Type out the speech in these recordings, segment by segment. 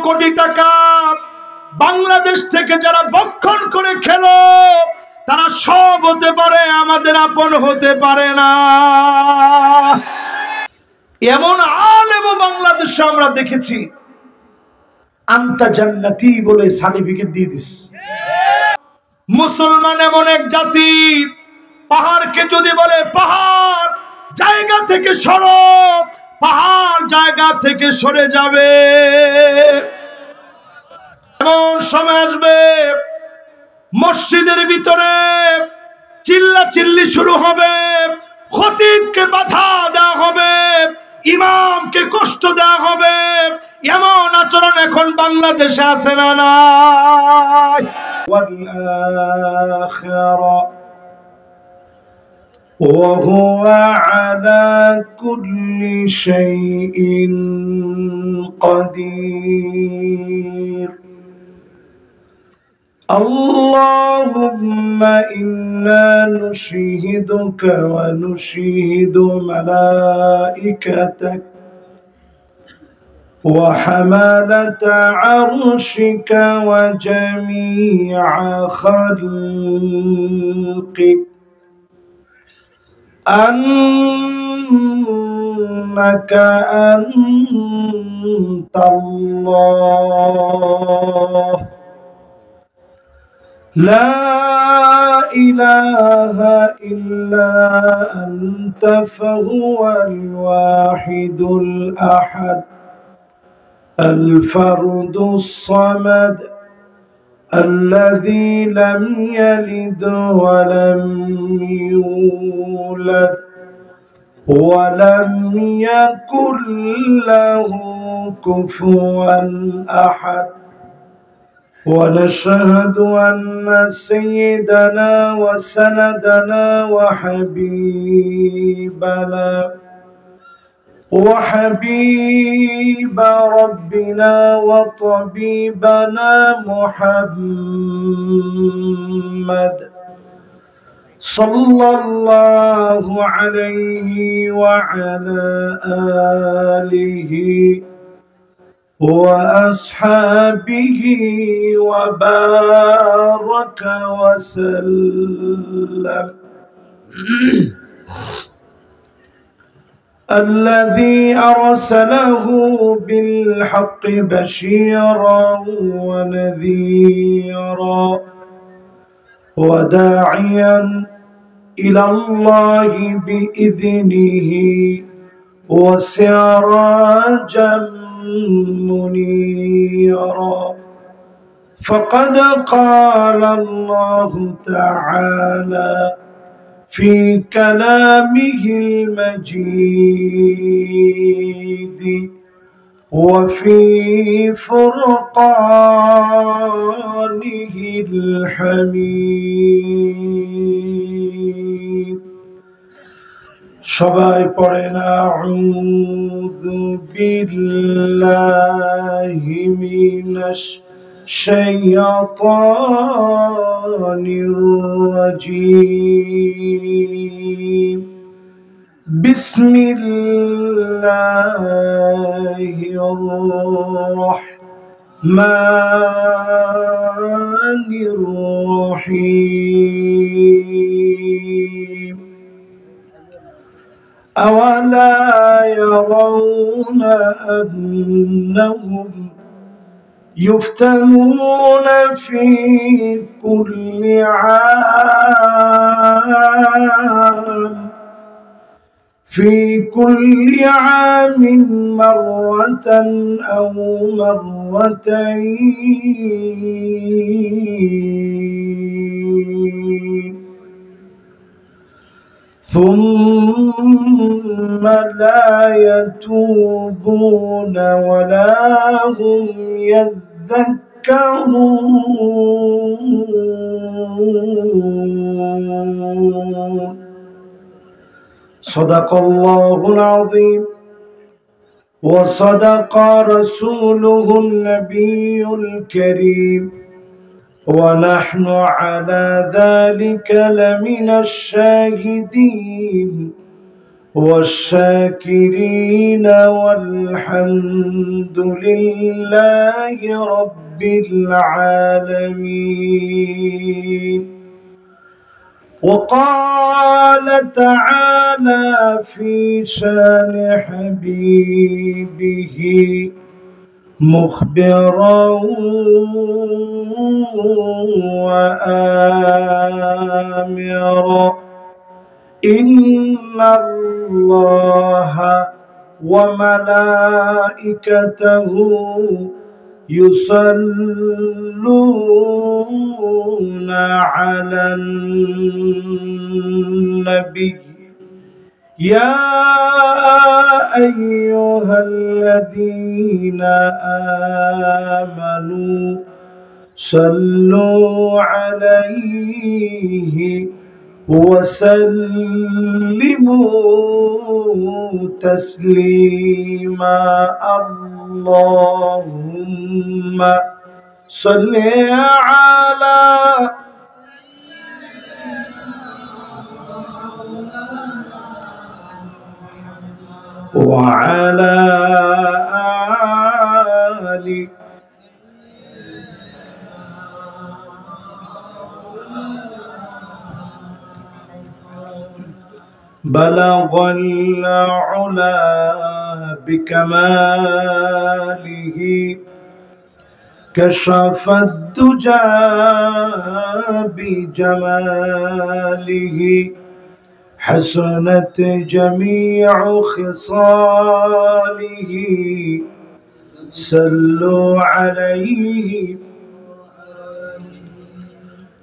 কোটি টাকা বাংলাদেশ থেকে যারা বক্ষণ করে খেলো, তারা সব হতে পারে, আমাদের আপন হতে পারে না। এমন আলেম বাংলাদেশে আমরা দেখেছি, আনতা জান্নাতি বলে সার্টিফিকেট দিয়ে দিস। মুসলমান এমন এক জাতি, পাহাড়কে যদি বলে পাহাড় জায়গা থেকে সরো, পাহাড় জায়গা থেকে সরে যাবে। এমন সময় আসবে মসজিদের ভিতরে চিল্লা চিল্লি শুরু হবে, খতিবকে বাধা দেওয়া হবে, ইমামকে কষ্ট দেওয়া হবে। এমন আচরণ এখন বাংলাদেশে আছে না নাই? ওয়াল আখিরা ওয়া হুয়া আলা কুল্লি শাইইন কাদির। اللهم إنا نشهدك ونشهد ملائكتك وحملة عرشك وجميع خلقك أنك أنت الله لا إله إلا أنت فهو الواحد الأحد الفرد الصمد الذي لم يلد ولم يولد ولم يكن له كفوا أحد. ونشهد أن سيدنا وسندنا وحبيب ربنا وطبيبنا محمد صلى الله عليه وعلى آله وأصحابه وبارك وسلم الذي أرسله بالحق بشيرا ونذيرا وداعيا إلى الله بإذنه وسراجا منيرا. فقد قال الله تعالى في كلامه المجيد وفي فرقانه الحميد. সবাই পড়েন আউযু বিল্লাহি মিনাশ শাইতানির রাজীম। বিসমিল্লাহির রাহমানির রহিম। أولا يرون أنهم يفتنون في كل عام مرة أو مرتين ثم لا يتوبون ولا هم يذكرون. صدق الله العظيم وصدق رسوله النبي الكريم ونحن على ذلك لمن الشاهدين والشاكرين والحمد لله رب العالمين. وقال تعالى في شان حبيبه مخبرا وآمرا إن الله وملائكته يصلون على النبي يا أيها الذين آمنوا صلوا عليه وسلموا تسليما. اللهم صل على وعلى آل بلغ العلا بكماله كشف الدجى بجماله حسنت جميع خصاله صلوا عليه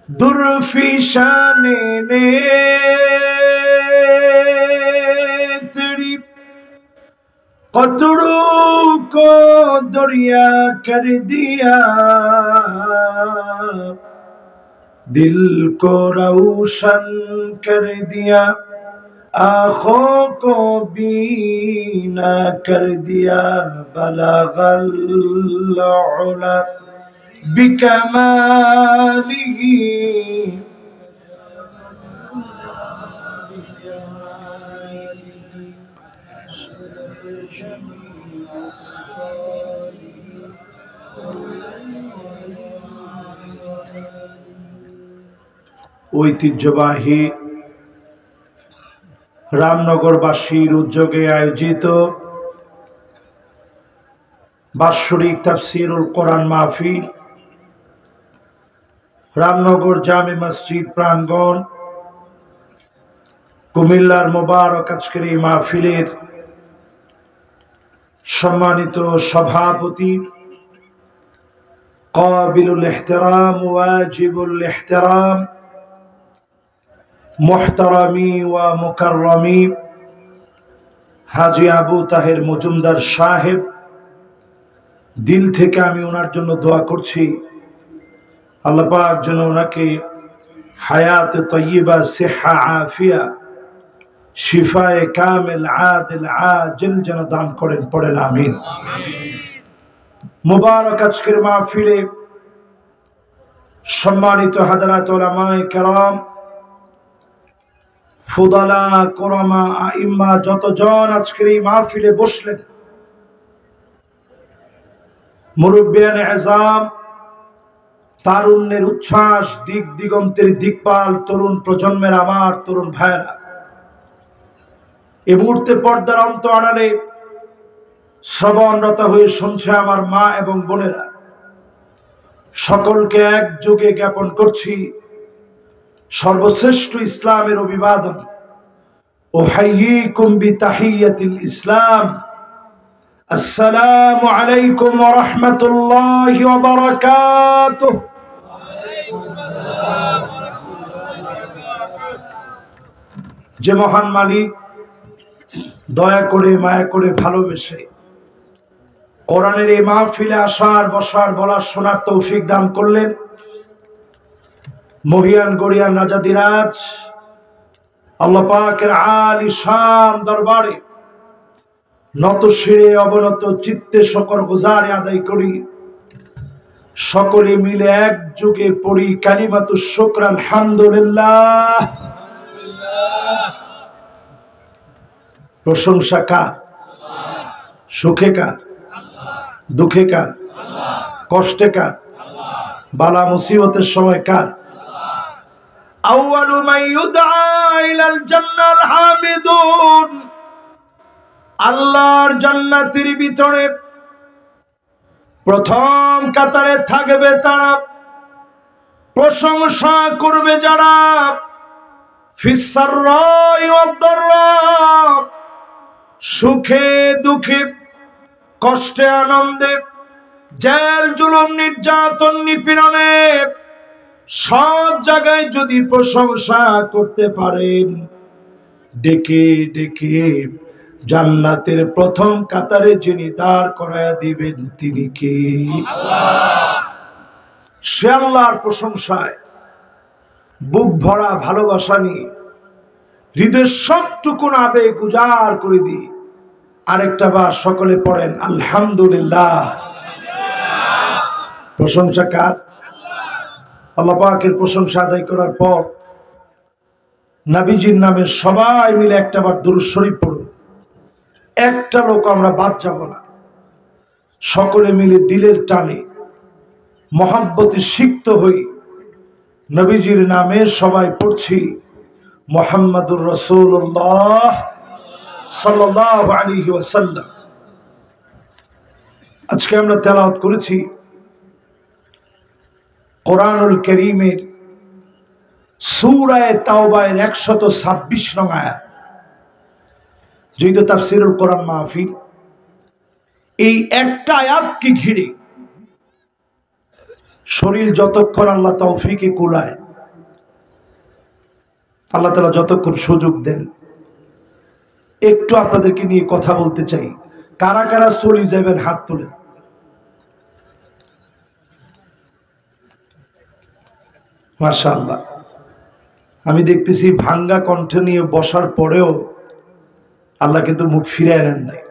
در في شان नेत्री कतरों को दरिया कर दिया दिल को रोशन कर दिया आँखों को बीना कर दिया बलगल उला बिकमालिही ঐতিহ্যবাহী রামনগরবাসীর উদ্যোগে আয়োজিত বাৎসরিক তাফসীরুল কোরআন মাহফিল রামনগর জামে মসজিদ প্রাঙ্গণ কুমিল্লার মোবারক আজকের এই মাহফিলের সম্মানিত সভাপতি কাবিলুল ইহতিরাম ওয়াজিবুল ইহতিরাম মুহতারামি ওয়া মুকাররমি হাজী আবু তাহের মজুমদার সাহেব, দিল থেকে আমি ওনার জন্য দোয়া করছি আল্লাহ পাক যেন ওনাকে হায়াত তয়্যিবা সিহা আফিয়া শিফায়ে কামিল আদিল আজিল যেন দান করেন, পড়েন আমিন। মুবারক আজকের মাহফিলে সম্মানিত হাজরাত উলামায়ে কেরাম, ফুদালা, কোরামা, আইম্মা যতজন আজকের এই মাহফিলে বসলেন, মুরব্বিয়ানে আযম, তারুণ্যের উচ্ছ্বাস, দিক দিগন্তের দিকপাল তরুণ প্রজন্মের আমার তরুণ ভাইরা, এই মুহূর্তে পর্দার অন্ত আড়ালে শ্রবণরত হয়ে শুনছে আমার মা এবং বোনেরা, সকলকে একযোগে জ্ঞাপন করছি সর্বশ্রেষ্ঠ ইসলামের অভিবাদন, উহাইয়িকুম বিতাহিয়াতিল ইসলাম, আসসালামু আলাইকুম ওয়া রাহমাতুল্লাহি ওয়া বারাকাতুহু। যে মহান মালিক দয়া করে মায়া করে ভালোবেসে কোরআনের এই মাহফিলে আসার, বসার, বলার, শোনার তৌফিক দান করলেন, মহিয়ান গরিয়ান রাজাদিরাজ আল্লাহ পাকের আলী শান দরবারে নত শিরে অবনত চিত্তে শকর গুজারে আদায় করি, সকলে মিলে একযোগে পড়ি কালিমাতুশ শুকর আলহামদুলিল্লাহ। প্রশংসা কার? সুখে কার? দুঃখে কার? কষ্টে কার? বালা মুসিবতের সময় কার? আউয়ালু মান ইউদআ ইলাল জান্নাল হামিদুন। আল্লাহর জান্নাতের ভিতরে প্রথম কাতারে থাকবে তারা, প্রশংসা করবে যারা, ফিসসাররাই ওয়াদ-দাররা, সুখে দুঃখে, কষ্টে আনন্দে, জেল জুলুম নির্যাতন নিপীড়নে, সব জায়গায় যদি প্রশংসা করতে পারেন, ডেকে ডেকে জান্নাতের প্রথম কাতারে যিনি দাঁড় করায়া দিবেন তিনি কে? আল্লাহ। সে আল্লাহর প্রশংসায় বুক ভরা ভালোবাসা নিয়ে হৃদয়ের সবটুকুন আবেগ উজাড় করে দিয়ে আরেকটা বার সকলে পড়েন আলহামদুলিল্লাহ। প্রশংসা কার? আল্লাহ পাকের প্রশংসা আদায় করার পর নবীজির নামে সবাই মিলে একটাবার দুরূদ শরীফ পড়ব। একটা লোক আমরা বাদ যাব না, সকলে মিলে দিলের টানে মহব্বতে সিক্ত হই নবীজির নামে সবাই পড়ছি মুহাম্মাদুর রাসূলুল্লাহ সাল্লাল্লাহু আলাইহি ওয়াসাল্লাম। আজকে আমরা তেলাওয়াত করেছি কোরআনুল কারীমের সূরা তাওবার 126 নং আয়াত। যেহেতু তাফসীরুল কোরআন মাহফিল, এই একটা আয়াতকে ঘিরে শরীর যতক্ষণ আল্লাহ তৌফিকে কুলায়, আল্লাহ তাআলা যতক্ষণ সুযোগ দেন, একটু আপনাদেরকে নিয়ে কথা বলতে চাই। কারা কারা চলে যাবেন হাত তোলেন। মাশাআল্লাহ, আমি দেখতেছি ভাঙ্গা কণ্ঠ নিয়ে বসার পরেও আল্লাহ কিন্তু মুখ ফিরে নেন নাই।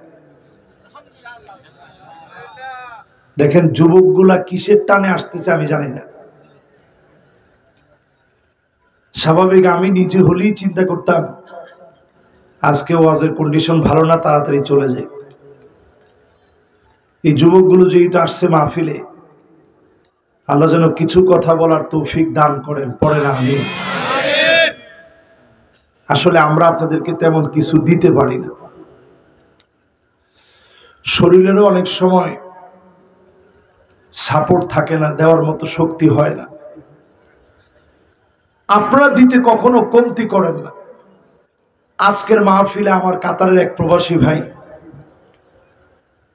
দেখেন যুবকগুলা কিসের টানে আসতেছে আমি জানি না। স্বাভাবিক আমি নিজে হলেই চিন্তা করতাম আজকে ওয়াজের কন্ডিশন ভালো না, তাড়াতাড়ি চলে যায়। এই যুবকগুলো যেহেতু আসছে মাহফিলে, আল্লাহ যেন কিছু কথা বলার তৌফিক দান করেন, পড়েন আমিন। আসলে আমরা আপনাদেরকে তেমন কিছু দিতে পারি না, শরীরেরও অনেক সময় সাপোর্ট থাকে না, দেওয়ার মতো শক্তি হয় না। আপনারা দিতে কখনো কমতি করেন না। আজকের মাহফিলে আমার কাতারের এক প্রবাসী ভাই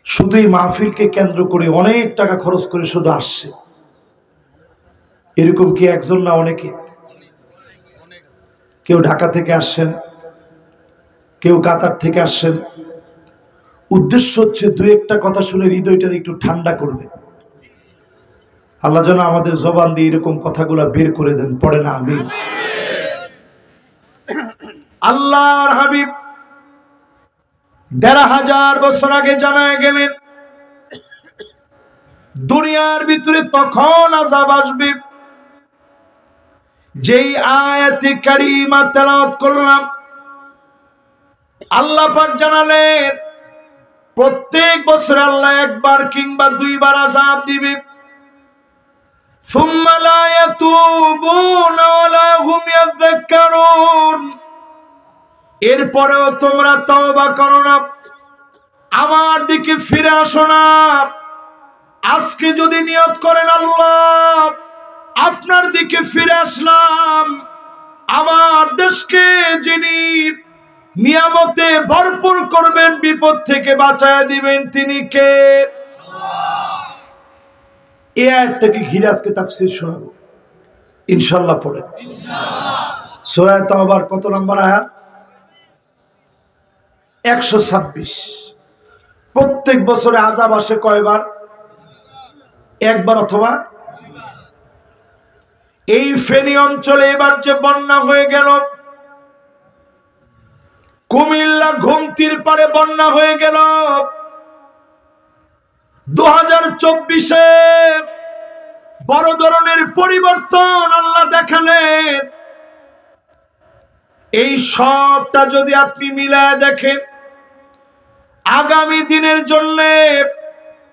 শুধু এই মাহফিলকে কেন্দ্র করে অনেক টাকা খরচ করে শুধু আসছে। এরকম কি একজন না অনেকে? কেউ ঢাকা থেকে আসছেন, কেউ কাতার থেকে আসছেন। উদ্দেশ্য হচ্ছে দু একটা কথা শুনে হৃদয়টার একটু ঠান্ডা করবে। আল্লাহ যেন আমাদের জবান দিয়ে এরকম কথাগুলো বের করে দেন, পড়ে না আমিন। আল্লাহর হাবিব ১৫০০ বছর আগে জানায় গেলেন দুনিয়ার ভিতরে তখন আযাব আসবে। যেই আয়াতে কারিমা তেলাওয়াত করলাম, আল্লাহ পাক জানালেন প্রত্যেক বছর আল্লাহ একবার কিংবা দুইবার আযাব দিবে। সুম্মা লা ইয়াতুবুনা ওয়ালা হুম ইয়াযাক্কারুন। এরপরেও তোমরা তওবা করো না, আমার দিকে ফিরে আসো না। আজকে যদি নিয়ত করেন আল্লাহ আপনার দিকে ফিরে আসলাম, আমার দেশকে যিনি নিয়ামতে ভরপুর করবেন, বিপদ থেকে বাঁচায় দিবেন, তিনি কে? এই আয়াতটাকে ঘিরে আজকে তাফসীর শোনাবো ইনশাআল্লাহ। পড়ে সূরা তাওবার কত নম্বর আয়াত? 126। প্রত্যেক বছরে আযাব আসে কয়বার? একবার অথবা। এই ফেনী অঞ্চলে এবার যে বন্যা হয়ে গেল, কুমিল্লা ঘুমতির পারে বন্যা হয়ে গেল, 2024-এ বড় ধরনের পরিবর্তন আল্লাহ দেখালেন। এই সবটা যদি আপনি মিলায় দেখেন, আগামী দিনের জন্য,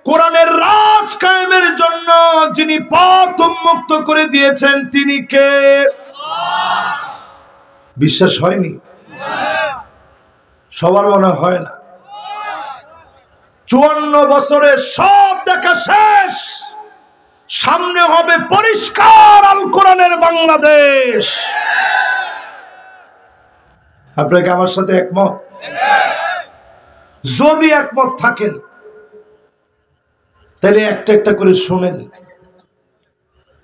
কোরআনের রাজ কায়েমের জন্য যিনি পথ উন্মুক্ত করে দিয়েছেন তিনি কে? বিশ্বাস হয়নি? সবার মনে হয় না। 54 বছরে সব দেখা শেষ, সামনে হবে পরিষ্কার আল কোরআনের বাংলাদেশ। আপনারা কি আমার সাথে একমত? যদি একমত থাকেন তাহলে একটা একটা করে শুনেন,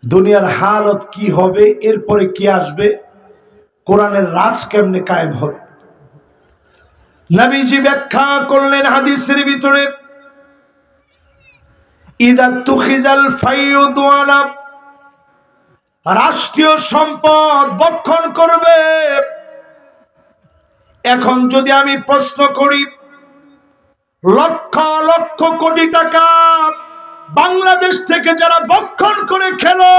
দুনিয়ার হালত কি হবে, এরপরে কি আসবে, কোরআনের রাজ কেমনে কায়েম হবে। নবীজি ব্যাখ্যা করলেন হাদিসের ভিতরে, ইদা তুখিজাল ফাইয়ুদ ওয়ালা, রাষ্ট্রীয় সম্পদ বক্ষণ করবে। এখন যদি আমি প্রশ্ন করি, লক্ষ লক্ষ কোটি টাকা বাংলাদেশ থেকে যারা বক্ষণ করে খেলো,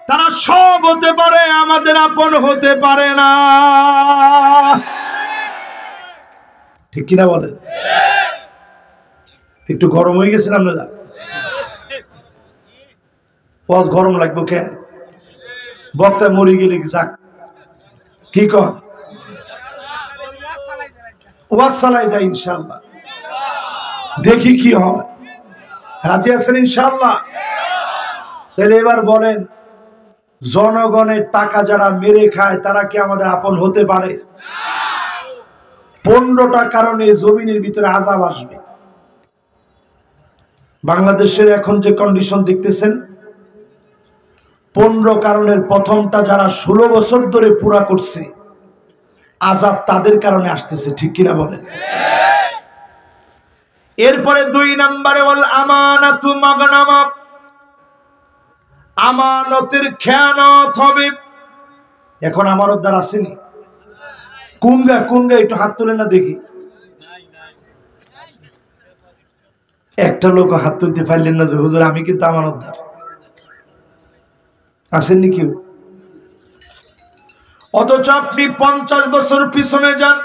তারা সব হতে পারে, আমাদের আপন হতে পারে না। ঠিক কিনা বলেন? একটু গরম হয়ে গেছেন আপনারা? ওয়াজ গরম লাগবে কেন? বক্তা মরে গেলে যাক, কি কর, ওয়াজ চালাই যায় ইনশাআল্লাহ, দেখি কি হয়। রাজি আছেন ইনশাআল্লাহ? তাহলে এবার বলেন, জনগণের টাকা যারা মেরে খায় তারা কি আমাদের আপন হতে পারে? 15টা কারণে জমিনের ভিতরে আযাব আসবে। বাংলাদেশের এখন যে কন্ডিশন দেখতেছেন, 15 কারণের প্রথমটা যারা 16 বছর ধরে পুরা করছে, আযাব তাদের কারণে আসতেছে। ঠিক কিনা বলেন? এরপরে 2 নম্বরে বল আমানাতু মাগনামা, আমানতের খেয়ানত হবে। এখন আমানতদার আসেনি? কোনগা কোনগা একটু হাত তুলে না দেখি। একটা লোক হাত তুলতে পারলেন না যে হুজুর আমি কিন্তু আমানতদার। আসেননি কেউ? অথচ আপনি 50 বছর পিছনে যান,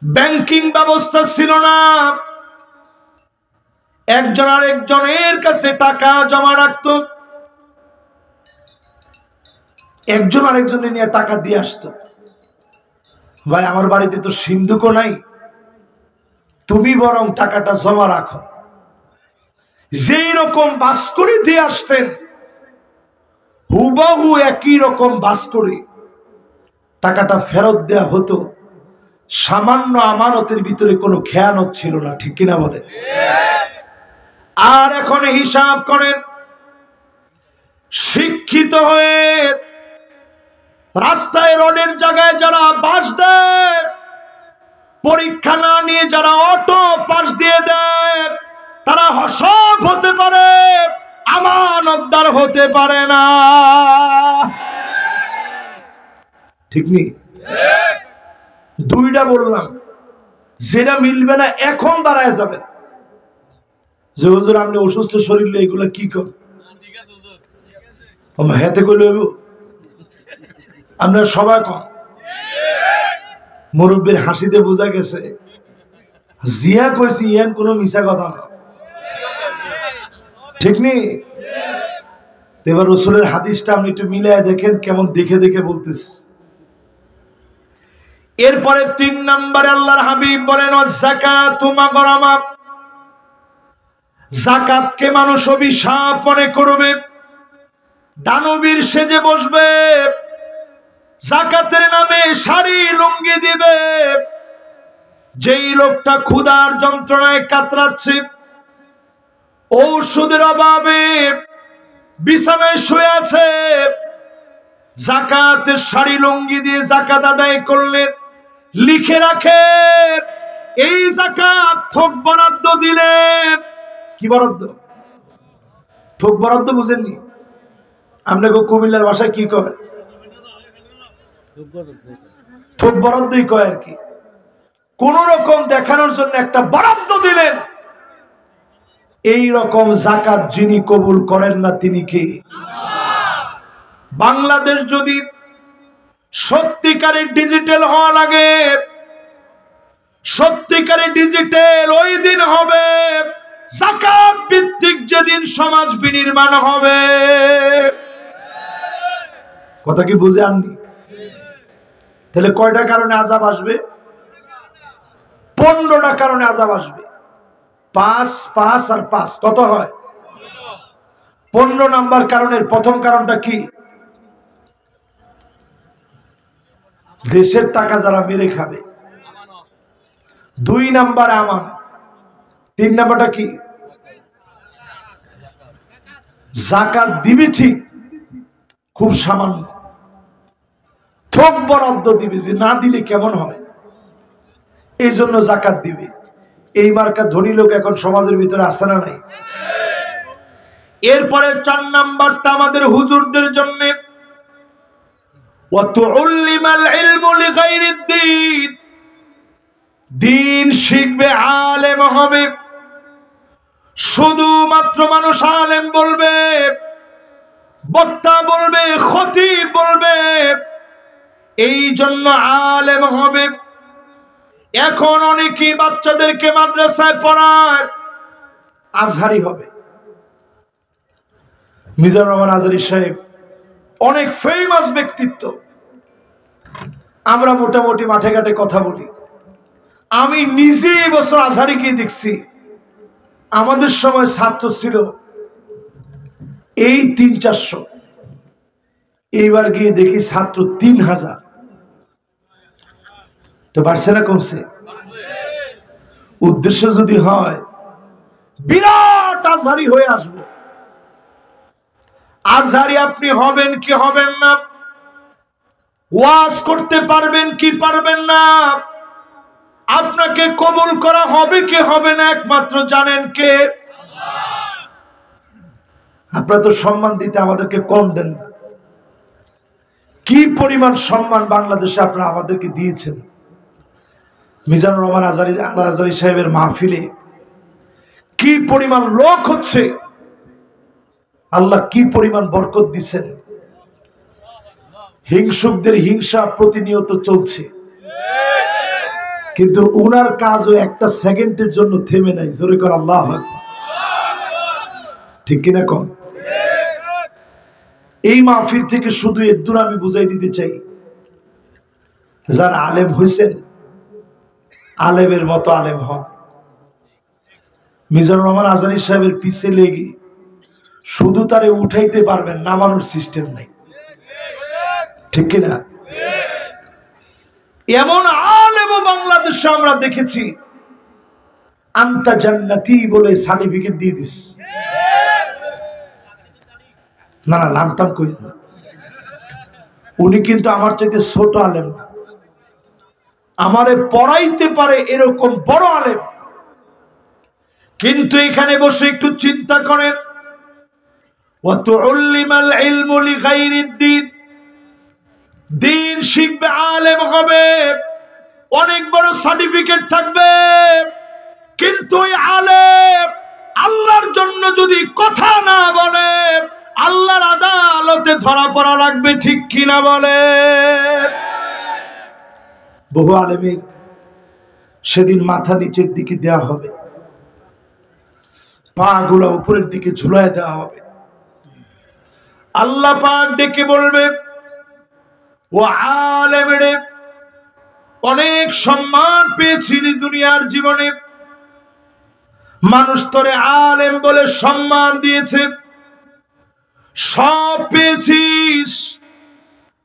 ব্যাংকিং ব্যবস্থা ছিল না, একজন আরেকজনের কাছে টাকা জমা রাখতো, একজন আরেকজনের নিয়ে টাকা দিয়ে আসতো। ভাই আমার বাড়িতে তো সিন্ধুকও নাই, তুমি বরং টাকাটা জমা রাখো। যেই রকম বাস করে দিয়ে আসতেন, হুবহু একই রকম বাস করে টাকাটা ফেরত দেয়া হতো। সামান্য আমানতের ভিতরে কোনো খেয়ানত ছিল না। ঠিক কিনা বলে? আর এখন হিসাব করেন, শিক্ষিত হয়ে রাস্তায় রোডের জায়গায় যারা বাস দেয়, পরীক্ষা না নিয়ে যারা অটো পাস দিয়ে দেয়, তারা সব হতে পারে, আমানতদার হতে পারে না। ঠিক নেই? 2টা বললাম, যেটা মিলবে না এখন দাঁড়ায় যাবেন যে হুজুর আপনি অসুস্থ শরীর, এগুলো কি কর হাতে কইলে আমরা সবাই কম। মুরব্বীর হাসিতে বোঝা গেছে জিয়া কইছি ইয়ান কোনো মিছা কথা না। ঠিক নেই? এবার রাসূলের হাদিসটা আপনি একটু মিলায় দেখেন কেমন দেখে দেখে বলতেছে। এরপরে 3 নম্বরে আল্লাহর হাবিব বলেন যাকাতু মাগরামা, যাকাতকে মানুষ অভিশাপ মনে করবে, দানবীর সেজে বসবে, যাকাতের নামে শাড়ি লুঙ্গি দিবে। যেই লোকটা ক্ষুধার যন্ত্রণায় কাতরাচ্ছে, ঔষধের অভাবে বিছানায় শুয়ে আছে, যাকাতের শাড়ি লুঙ্গি দিয়ে যাকাত আদায় করলে লিখে রাখে এই যাকাত থোক বরাদ্দ দিলে। কি বরাদ্দ? থোক বরাদ্দ বুঝেননি? আপনাকে কুমিল্লার ভাষায় কি কয়? থোক বরাদ্দই কয় আর কি। কোন রকম দেখানোর জন্য একটা বরাদ্দ দিলেন। এই রকম যাকাত যিনি কবুল করেন না তিনি কে? বাংলাদেশ যদি সত্যিকারের ডিজিটাল হওয়া লাগে, সত্যিকারে ডিজিটাল ওই দিন হবে যাকাত ভিত্তিক যেদিন সমাজ বিনির্মাণ হবে। কথা কি বুঝে আননি? তাহলে কয়টা কারণে আযাব আসবে? 15টা কারণে আযাব আসবে। 5 5 আর 5 কত হয়? 15 নাম্বার কারণের প্রথম কারণটা কি? দেশের টাকা যারা মেরে খাবে। 2 নাম্বার আমানত। 3 নাম্বারটা কি? যাকাত দিবি ঠিক, খুব সামান্য, থোক বরাদ্দ দিবি, যে না দিলে কেমন হয়, এই জন্য যাকাত দিবি। এই মার্কা ধনী লোক এখন সমাজের ভিতরে আছে না নাই? এরপরে 4 নাম্বারটা আমাদের হুজুরদের জন্য, ওয়াতুল্লিমাল ইলমু লিগাইরিদ দ্বীন, দ্বীন শিখবে, আলেম হবে। শুধুমাত্র মানুষ আলেম বলবে, বক্তা বলবে, খতিব বলবে, এই জন্য আলেম হবে। এখন অনেকেই বাচ্চাদেরকে মাদ্রাসায় পড়ায়, আজহারি হবে। মিজানুর রহমান আজহারী সাহেব অনেক ফেমাস ব্যক্তিত্ব, আমরা মোটামুটি মাঠে ঘাটে কথা বলি। আমি নিজে এবছর আজহারি গিয়ে দেখছি, আমাদের সময় ছাত্র ছিল এই 300-400, এইবার গিয়ে দেখি ছাত্র 3000। তো বাড়ছে না কমছে? উদ্দেশ্য যদি হয় বিরাট আজহারি হয়ে আসবো, আজহারি আপনি হবেন কি হবেন না, ওয়াজ করতে পারবেন কি পারবেন না, আপনাকে কবুল করা হবে কি হবে না একমাত্র জানেন কে? আপনারা তো সম্মান দিতে আমাদেরকে কম দেন না। কি পরিমাণ সম্মান বাংলাদেশে আপনারা আমাদেরকে দিয়েছেন। মিজানুর রহমান আজহারী সাহেবের মাহফিলে কি পরিমাণ লোক হচ্ছে, আল্লাহ কি পরিমাণ বরকত দিচ্ছেন। হিংসুকদের হিংসা প্রতিনিয়ত চলছে, কিন্তু উনার কাজও একটা সেকেন্ডের জন্য থেমে নাই। জোরে কর আল্লাহু আকবার। ঠিক কিনা কন? এই মাহফিল থেকে শুধু এদুর আমি বুঝাই দিতে চাই, যারা আলেম হয়েছেন আলেমের মতো আলেম হন। মিজানুর রহমান আজহারী সাহেবের পিছে লেগে শুধু তারে উঠাইতে পারবেন, নামানোর সিস্টেম নাই। ঠিক কিনা? এমন আলেম বাংলাদেশে আমরা দেখেছি, আনতা জান্নাতি বলে সার্টিফিকেট দিয়ে দিস। না না, নাম টাম কই না, উনি কিন্তু আমার চাইতে ছোট আলেম না, আমারে পড়াইতে পারে এরকম বড় আলেম। কিন্তু এখানে বসে একটু চিন্তা করেন, ওয়াতুল্লিমাল ইলমু লিগাইরিদ দ্বীন, দ্বীন শিখবে, আলেম হবে, অনেক বড় সার্টিফিকেট থাকবে, কিন্তু ওই আলেম আল্লাহর জন্য যদি কথা না বলে আল্লাহর আদালতে ধরা পড়া লাগবে। ঠিক কিনা বলে? বহু আলেমের সেদিন মাথা নিচের দিকে দেওয়া হবে, পা গুলা উপরের দিকে ঝুলায় দেওয়া হবে। আল্লাহ পাক ডেকে বলবে, ও আলেম রে, অনেক সম্মান পেয়েছিলি দুনিয়ার জীবনে, মানুষ তোরে আলেম বলে সম্মান দিয়েছে, সব পেয়েছিস,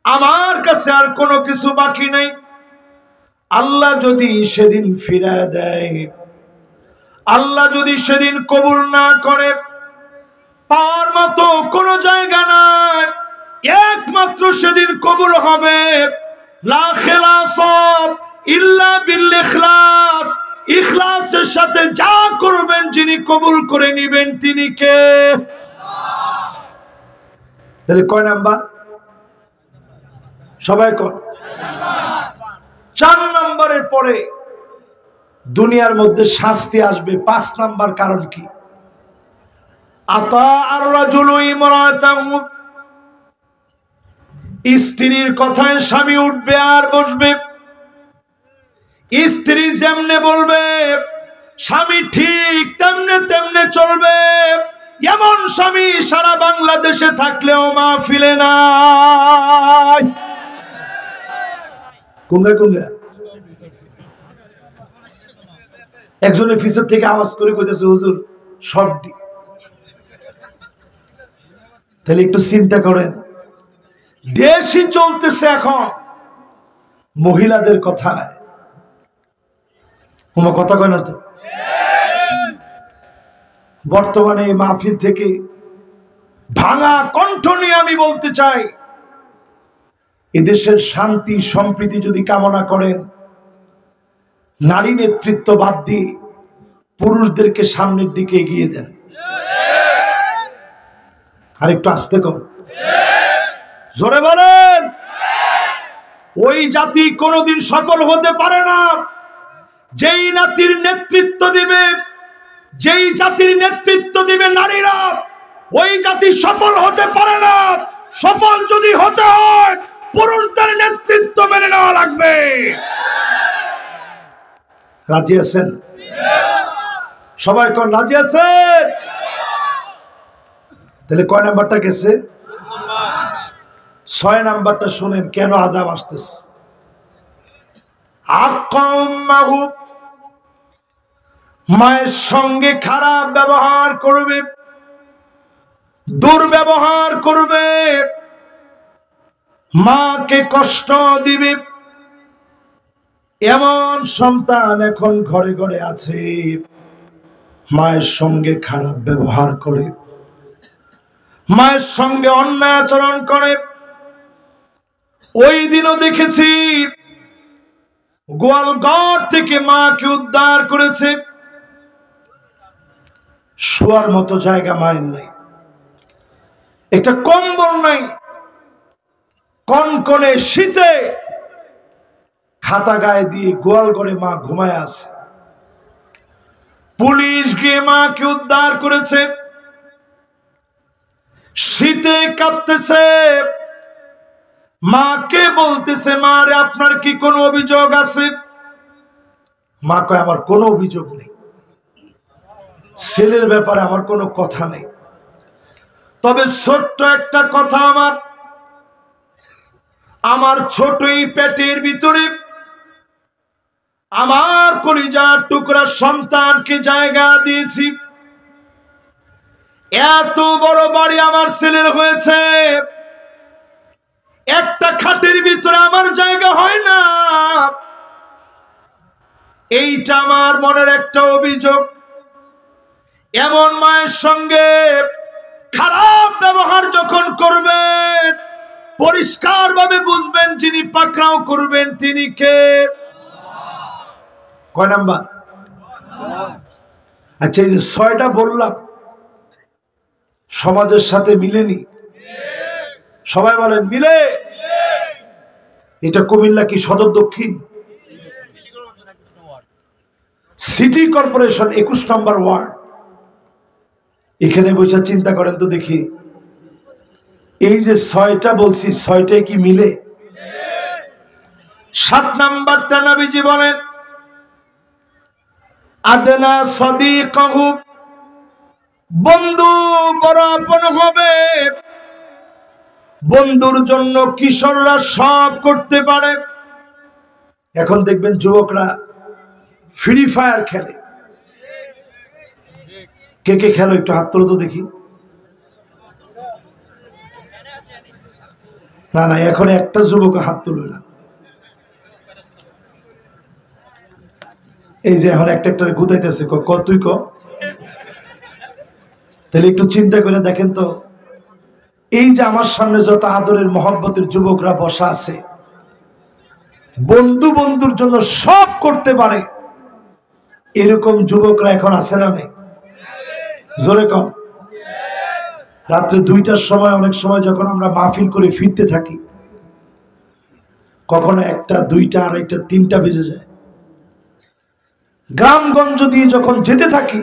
আমার কাছে আর কোনো কিছু বাকি নেই। আল্লাহ যদি সেদিন ফিরায় দেয়, আল্লাহ যদি সেদিন কবুল না করে, পাওয়ার মতো কোনো জায়গা নাই, একমাত্র সেদিন কবুল হবে লা খিলাস ইল্লা বিল ইখলাস। ইখলাসের সাথে যা করবেন যিনি কবুল করে নেবেন তিনি কে? তাহলে কয় নাম্বার? সবাই কর। 4 নম্বরের পরে দুনিয়ার মধ্যে শাস্তি আসবে। 5 নাম্বার কারণ কি? আতা আর রাজুলু ইমরাতাহু, স্ত্রীর কথায় স্বামী উঠবে আর বসবে, স্ত্রী যেমনে বলবে স্বামী ঠিক তেমনে তেমনে চলবে। এমন স্বামী সারা বাংলাদেশে থাকলেও মাহফিলে নাই। কোনটা কোনটা? একজনের পিছন থেকে আওয়াজ করে কইতেছে হুজুর সবটি। তাহলে একটু চিন্তা করেন, দেশই চলতেছে এখন মহিলাদের কথায়। কোনো কথা কয় না তো। বর্তমানে এই মাহফিল থেকে ভাঙা কণ্ঠ নিয়ে আমি বলতে চাই, এদেশের শান্তি সম্প্রীতি যদি কামনা করেন, নারী নেতৃত্ব বাদ দিয়ে পুরুষদেরকে সামনের দিকে এগিয়ে দেন। আর একটু আস্তে কর, জোরে বলেন। ওই জাতি কোনোদিন সফল হতে পারে না যেই জাতির নেতৃত্ব দিবে, যেই জাতির নেতৃত্ব দিবে নারীরা, ওই জাতি সফল হতে পারে না। সফল যদি হতে হয় পুরুষদের নেতৃত্ব মেনে নেওয়া লাগবে। রাজি আছেন? সবাই কোন রাজি আছেন? তাহলে কয় নাম্বারটা গেছে? 6 নাম্বারটা শুনেন কেন আযাব আসতেছে। মায়ের সঙ্গে খারাপ ব্যবহার করবে, দুর্ব্যবহার করবে, মাকে কষ্ট দিবে, এমন সন্তান এখন ঘরে ঘরে আছে। মায়ের সঙ্গে খারাপ ব্যবহার করে, মায়ের সঙ্গে অন্যায় আচরণ করে। ওই দিনও দেখেছি গোয়ালঘর থেকে মাকে উদ্ধার করেছে, শোয়ার মতো জায়গা মায়ের নাই, একটা কম্বল নাই, কনকনে শীতে খাতা গায়ে দিয়ে গোয়াল ঘরে মা ঘুমায় আছে। পুলিশ গিয়ে মাকে উদ্ধার করেছে, শীতে কাঁপতেছে। মাকে বলতেছে মা রে আপনার কি কোনো অভিযোগ আছে? মা কয় আমার কোনো অভিযোগ নেই, ছেলের ব্যাপারে আমার কোনো কথা নেই, তবে ছোট্ট একটা কথা, আমার ছোটই পেটের ভিতরে আমার কলিজার টুকরা সন্তানকে জায়গা দিয়েছি। এত বড় বাড়ি আমার ছেলের হয়েছে, একটা খাটের ভিতরে আমার জায়গা হয় না। এইটা আমার মনের একটা অভিযোগ। এমন মায়ের সঙ্গে খারাপ ব্যবহার যখন করবেন, পরিষ্কার ভাবে বুঝবেন যিনি পাকড়াও করবেন তিনি কে। কয় নাম্বার? আচ্ছা, এই যে 6টা বললাম সমাজের সাথে মিলেনি? সবাই বলেন মিলে। এটা কুমিল্লা কি সদর দক্ষিণ? সিটি কর্পোরেশন 21 নম্বর ওয়ার্ড। এখানে বসে চিন্তা করেন তো দেখি, এই যে 6টা বলছি 6টাই কি মিলে? 7 নাম্বারটা নবীজি বলেন আদনা সাদিকাহু, বন্ধু বড় আপন হবে। বন্ধুর জন্য কিশোররা সব করতে পারে। এখন দেখবেন যুবকরা ফ্রি ফায়ার খেলে। কে কে খেলো একটু হাত তোলো তো দেখি। না না, এখন একটা যুবক হাত তুলবে না। এই যে এখন একটা একটা গুতাইতেছে, তুই ক। তাহলে একটু চিন্তা করে দেখেন তো, এই যে আমার সামনে যত আদরের মহব্বতের যুবকরা বসা আছে, বন্ধু বন্ধুর জন্য সব করতে পারে, এরকম যুবকরা এখন আছে না নেই? জোরে কম। রাত্রে 2টার সময় অনেক সময় যখন আমরা মাহফিল করে ফিরতে থাকি, কখনো 1টা 2টা আর 1টা 3টা বেজে যায়। গ্রামগঞ্জ দিয়ে যখন যেতে থাকি,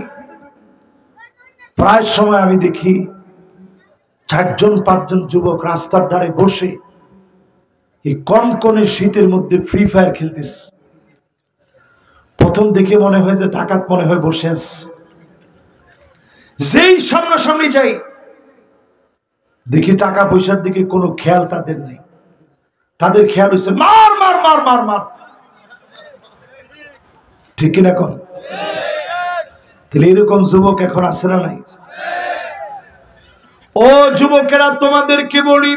প্রায় সময় আমি দেখি 4জন 5জন যুবক রাস্তার ধারে বসে এই কনকনে শীতের মধ্যে ফ্রি ফায়ার খেলতেছে। প্রথম দেখে মনে হয় যে ডাকাত মনে হয় বসে আছে, যেই সামনাসামনি যাই দেখি টাকা পয়সার দিকে কোনো খেয়াল তাদের নেই। তাদের খেয়াল হচ্ছে মার মার মার মার মার, ঠিক কিনা কোন? তাহলে এরকম যুবক এখন আছে না নাই? ও যুবকেরা, তোমাদেরকে বলি,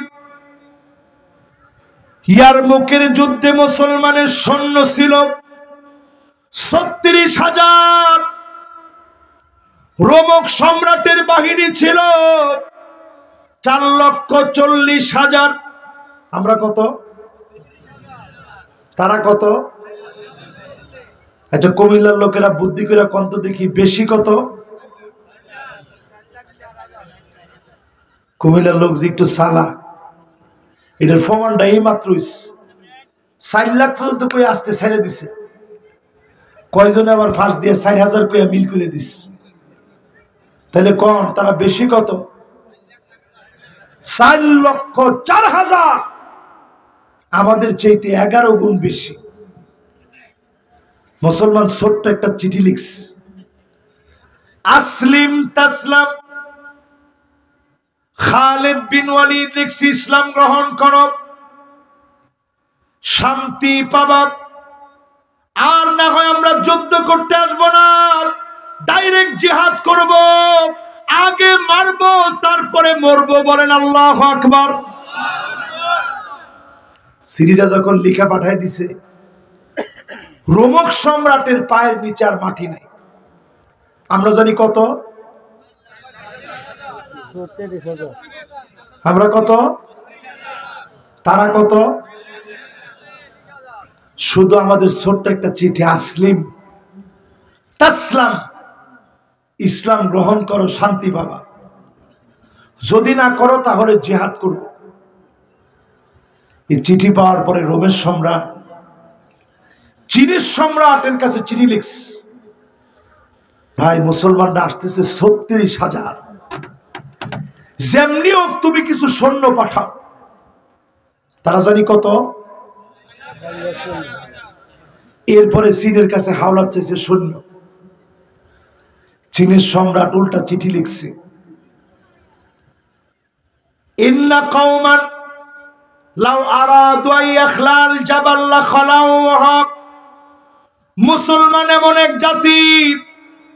ইয়ারমুকের যুদ্ধে মুসলমানের সৈন্য ছিল ৩৬,০০০, রোমক সম্রাটের বাহিনী ছিল ৪,৪০,০০০। আমরা কত? তারা কত? আচ্ছা, কুমিল্লার লোকেরা বুদ্ধি করে কত দেখি, বেশি কত? কুমিল্লার লোক যে একটু চালাক, এটার প্রমাণটা এই মাত্র ৪ লাখ পর্যন্ত কই আসতে ছেড়ে দিছে। কয়জনে আবার ফাঁস দিয়ে ৪,০০০ কইয়া মিল করে দিস। তাহলে কোন তারা বেশি কত? ৪,০৪,০০০। আমাদের চাইতে ১১ গুণ বেশি। মুসলমান ছোট্ট একটা চিঠি লিখছে, আসলিম তাসলাম। খালিদ বিন ওয়ালিদ লিখছে, ইসলাম গ্রহণ করো, শান্তি পাবা। আর না হয় আমরা যুদ্ধ করতে আসবো না, ডাইরেক্ট জিহাদ করব, আগে মারবো তারপরে মরবো। বলেন আল্লাহু আকবার। সিরিরা যখন লিখা পাঠায় দিছে, রোমক সম্রাটের পায়ের নিচে আর মাটি নাই। আমরা জানি কত? আমরা কত? তারা কত? শুধু আমাদের ছোট্ট একটা চিঠি, আসলিম তাসলাম, ইসলাম গ্রহণ করো, শান্তি পাবা। যদি না করো তাহলে জিহাদ করব। এই চিঠি পাওয়ার পরে রোমের সম্রাট চীনের সম্রাটের কাছে চিঠি লিখস, ভাই মুসলমানরা আসতেছে ৩৬,০০০, যেমনি হোক তুমি কিছু সৈন্য পাঠাও। তারা জানি কত? এরপরে চীনের কাছে হাওলাত চাইছে সৈন্য। চীনের সম্রাট উল্টা চিঠি লিখছে, ইন্না কওমান লাউ আরাদু আইয়াখলাল জাবাল লাখলাউহা। মুসলমান এমন এক জাতি,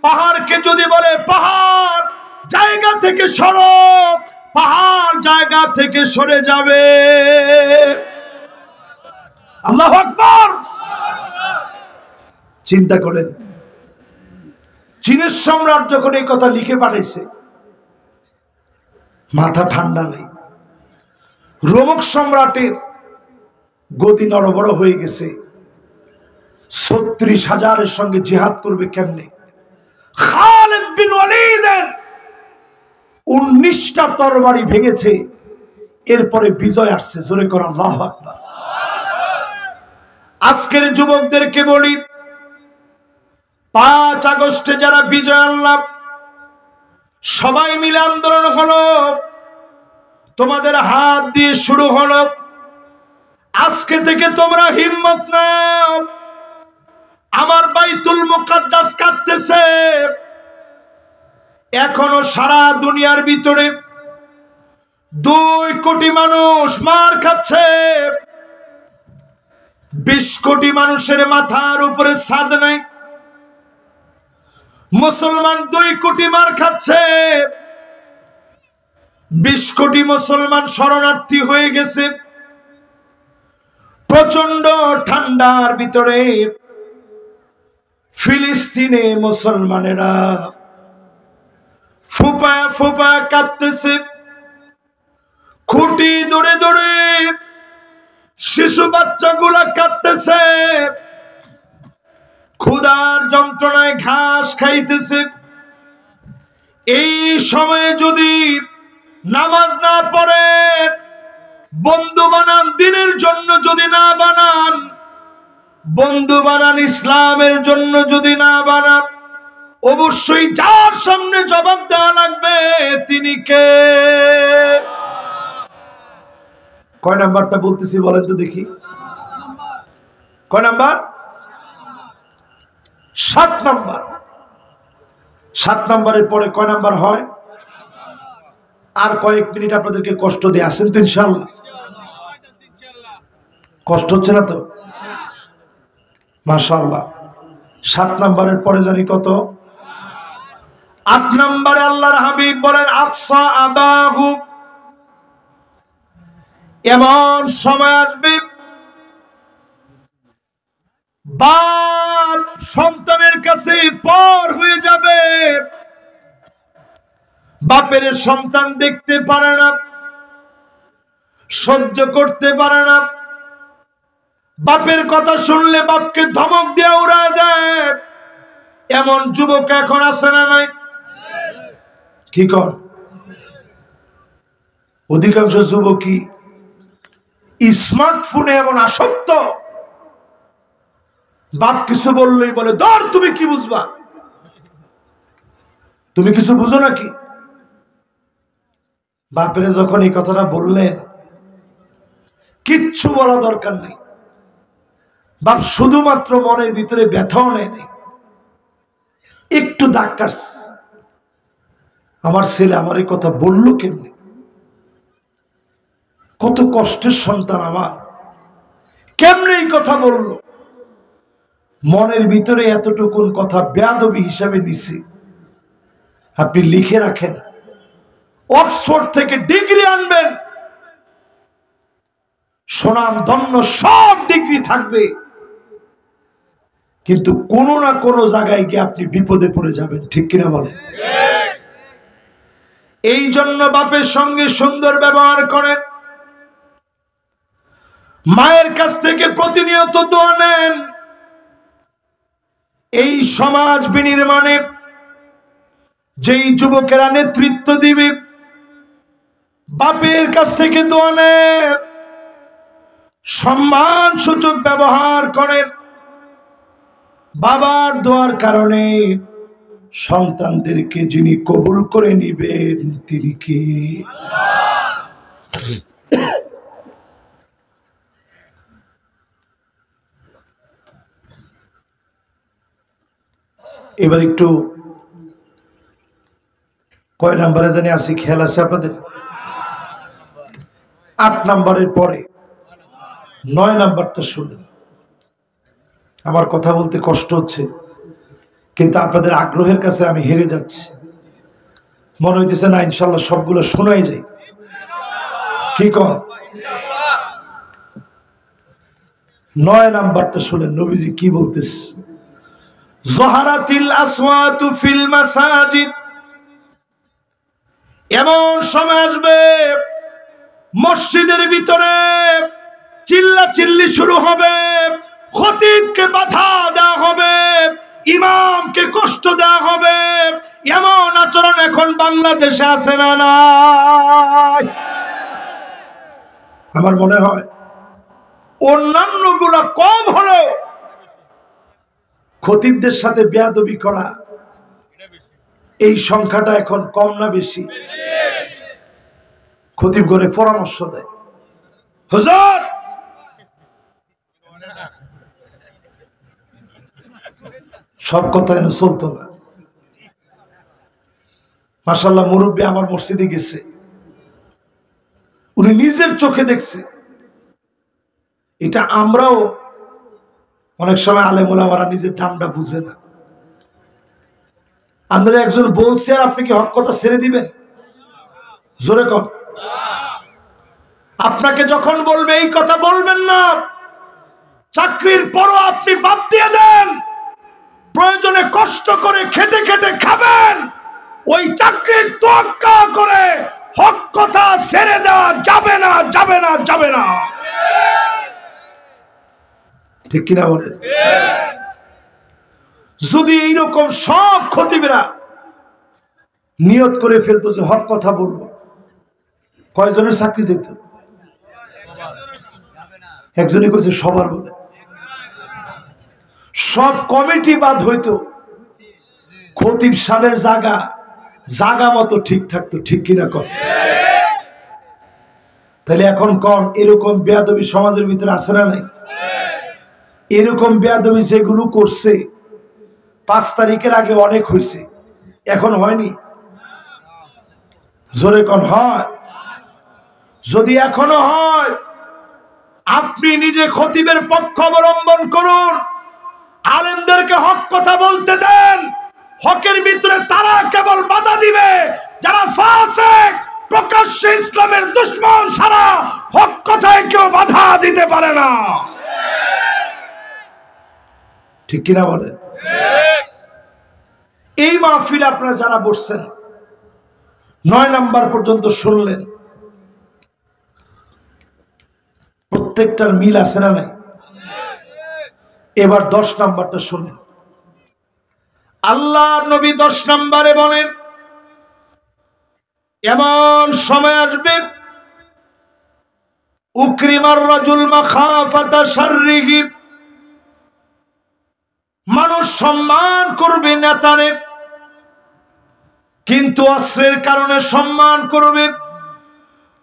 পাহাড়কে যদি বলে পাহাড় জায়গা থেকে সরো, পাহাড় জায়গা থেকে সরে যাবে। আল্লাহু আকবার। চিন্তা করেন, চীনের সম্রাট যখন এই কথা লিখে পাঠাইছে, মাথা ঠান্ডা নেই। রোমক সম্রাটের গদি নড়বড় হয়ে গেছে। ৩৬,০০০-এর সঙ্গে জিহাদ করবে কেমনে? খালিদ বিন ওয়ালিদের ১৯টা তরবারি ভেঙেছে, এরপরে বিজয় আসছে। জোরে কর আল্লাহু আকবার। আজকের যুবকদেরকে বলি, ৫ আগস্টে যারা বিজয় আনলাম, সবাই মিলে আন্দোলন হলো, তোমাদের হাত দিয়ে শুরু হলো। আজকে থেকে তোমরা হিম্মত নাও। আমার বাইতুল মুকাদ্দাস কাঁপতেছে, এখনো সারা দুনিয়ার ভিতরে ২ কোটি মানুষ মার খাচ্ছে। ২০ কোটি মানুষের মাথার উপরে ছাদ নাই। মুসলমান ২ কোটি মার খাচ্ছে। ২০ কোটি মুসলমান শরণার্থী হয়ে গেছে। প্রচন্ড ঠান্ডার ভিতরে ফিলিস্তিনে মুসলমানেরা ফুপায় ফুপায় কাঁদতেছে। খুঁটি দৌড়ে দৌড়ে শিশু বাচ্চাগুলা কাঁদতেছে, ক্ষুধার যন্ত্রণায় ঘাস খাইতেছে। এই সময়ে যদি নামাজ না পড়ে, বন্ধু বানান দিনের জন্য যদি না বানান, বন্ধু বানান ইসলামের জন্য যদি না বানান, অবশ্যই যার সামনে জবাব দেওয়া লাগবে তিনি কে? কয় নাম্বারটা বলতেছি বলেন তো দেখি, কয় নাম্বার? 7 নাম্বার। 7 নাম্বারের পরে কয় নাম্বার হয়? আর কয়েক মিনিট আপনাদেরকে কষ্ট দিয়ে আসেন তো ইনশাআল্লাহ। কষ্ট হচ্ছে না তো? মাশাআল্লাহ। 7 নাম্বারের পরে জানি কত? 8 নাম্বারে আল্লাহর হাবিব বলেন আকসা আবাহু, এমন সময় আসবে বাপ সন্তানের কাছে পর হয়ে যাবে। বাপের সন্তান দেখতে পারে না, সহ্য করতে পারে না। বাপের কথা শুনলে বাপকে ধমক দিয়ে উড়ায় দেয়। এমন যুবক এখন আছে না নাই? কি কর? অধিকাংশ যুবকই স্মার্টফোনে এমন আসক্ত, বাপ কিছু বললেই বলে ধর তুমি কি বুঝবা, তুমি কিছু বুঝো নাকি? বাপেরে যখন এই কথাটা বললেন কিচ্ছু বলা দরকার নেই, বাপ শুধুমাত্র মনের ভিতরে ব্যথাও নেয় নাই, একটু দাগ কাটছে, আমার ছেলে আমার এই কথা বললো কেমনে, কত কষ্টের সন্তান আমার, কেমনে এই কথা বললো। মনের ভিতরে এতটুকুন কথা বেয়াদবি হিসাবে নিছে। আপনি লিখে রাখেন, অক্সফোর্ড থেকে ডিগ্রি আনবেন, সুনাম ধন্য সব ডিগ্রি থাকবে, কিন্তু কোনো না কোনো জায়গায় গিয়ে আপনি বিপদে পড়ে যাবেন। ঠিক কিনা বলেন? এই জন্য বাপের সঙ্গে সুন্দর ব্যবহার করেন, মায়ের কাছ থেকে প্রতিনিয়ত দোয়া নেন। এই সমাজ বিনির্মাণে যেই যুবকেরা নেতৃত্ব দিবে বাপের কাছ থেকে দোয়া নেন, সম্মান সূচক ব্যবহার করেন। বাবার দোয়ার কারণে সন্তানদেরকে যিনি কবুল করে নিবেন তিনি কে? এবার একটু কয় নাম্বারে জানি আসি, খেয়াল আছে আপনাদের? 8 নাম্বারের পরে 9 নাম্বারটা শুনেন। আমার কথা বলতে কষ্ট হচ্ছে, কিন্তু আপনাদের আগ্রহের কাছে আমি হেরে যাচ্ছি। মনে হইতেছে না ইনশাল্লাহ সবগুলো শোনাই যায়। কি কর? 9 নাম্বারটা শুনেন, নবীজি কি বলতেছে। যহারাতিল আসওয়াতু ফিল মাসাজিদ, এমন সময় আসবে মসজিদের ভিতরে চিল্লাচিল্লি শুরু হবে, খতিবকে বাধা দেওয়া হবে, ইমামকে কষ্ট দেওয়া হবে। এমন আচরণ এখন বাংলাদেশে আছে না নাই? আমার মনে হয় অন্যান্য গুলা কম হলেও খতিবদের সাথে বেয়াদবি করা এই সংখ্যাটা এখন কম না বেশি? খতিব করে পরামর্শ দেয়, হুজুর সব কথা এনে চলতো না। মাশাআল্লাহ, মুরব্বী আমার মসজিদে গেছে, উনি নিজের চোখে দেখছে। এটা আমরাও অনেক সময় আলেম ওলামারা নিজের দামটা বুঝে না। আপনারা একজন বলছে আর আপনি কি হক কথা ছেড়ে দিবেন? জোরে কর। আপনাকে যখন বলবে এই কথা বলবেন না, চাকরির পরও আপনি বাদ দিয়ে দেন, প্রয়োজনে কষ্ট করে খেটে খেটে খাবেন, ওই চাকরির তোয়াক্কা করে হক কথা ছেড়ে দেওয়া যাবে না, যাবে না, যাবে না। ঠিক কিনা বলে? যদি এইরকম সব খতিবেরা নিয়ত করে ফেলতো যে হক কথা বলবো, কয়জনের চাকরি যেত? একজনই কইছে সবার বলে। সব কমিটি বাদ হইতো, খতিব সাহেবের জায়গা মতো ঠিক থাকতো। ঠিক কিনা কর? তাহলে এখন কোন এরকম বেয়াদবি সমাজের ভিতরে আছে না নাই? এরকম বেয়াদবি যেগুলো করছে 5 তারিখের আগে অনেক হয়েছে, এখন হয়নি। জোরে কোন হয়? যদি এখনো হয়, আপনি নিজে খতিবের পক্ষ অবলম্বন করুন, আলেমদেরকে হক কথা বলতে দেন। হকের ভিতরে তারা কেবল বাধা দিবে যারা ফাসিক, প্রকাশ্যে ইসলামের দুশমন ছাড়া হক কথায় কেউ বাধা দিতে পারে না। ঠিক কিনা বলে? এই মাহফিলে আপনারা যারা বসছেন 9 নাম্বার পর্যন্ত শুনলেন, প্রত্যেকটার মিল আছে না নাই? এবার 10 নাম্বারটা শুনেন। আল্লাহ নবী 10 নম্বরে বলেন, এমন সময় আসবে উকরিমার রাজুল মাখাফাতা শাররিহি, মানুষ সম্মান করবে নেতারে, কিন্তু অস্ত্রের কারণে সম্মান করবে,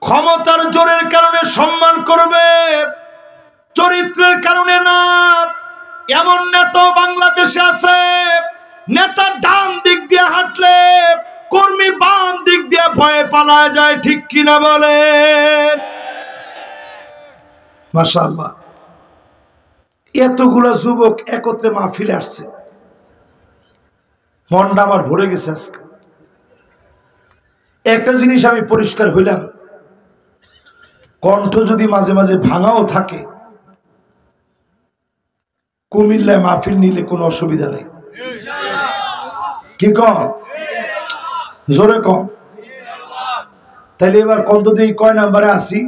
ক্ষমতার জোরের কারণে সম্মান করবে, চরিত্রের কারণে না। এমন নেতা বাংলাদেশে আছে, নেতা ডান দিক দিয়ে হাঁটলে কর্মী বাম দিক দিয়ে ভয়ে পালায় যায়। ঠিক কিনা বলে? মাশাআল্লাহ, এতগুলা যুবক একত্রে মাহফিলে আসছে, মনটা আমার ভরে গেছে আজকে। একটা জিনিস আমি পরিষ্কার হইলাম, কণ্ঠ যদি মাঝে মাঝে ভাঙাও থাকে, কুমিল্লায় মাহফিল নিলে কোনো অসুবিধা নেই। কি কম? জোরে কম। তাইলে এবার কন্ত দিয়ে কয় নাম্বারে আসি?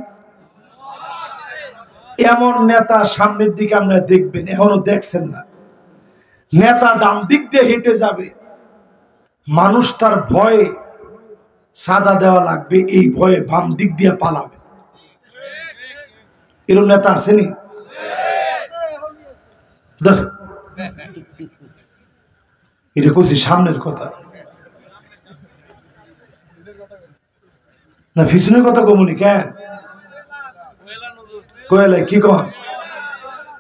এমন নেতা সামনের দিকে আপনারা দেখবেন, এখনো দেখছেন না। নেতা ডান দিক দিয়ে হেঁটে যাবে, মানুষ তার ভয়ে সাদা দেওয়া লাগবে, এই ভয়ে বাম দিক দিয়ে পালাবে। এরকম নেতা আসেনি? এটা কইছি সামনের কথা না, পিছনের কথা কমুনি কেন? কয়লায় কি কন?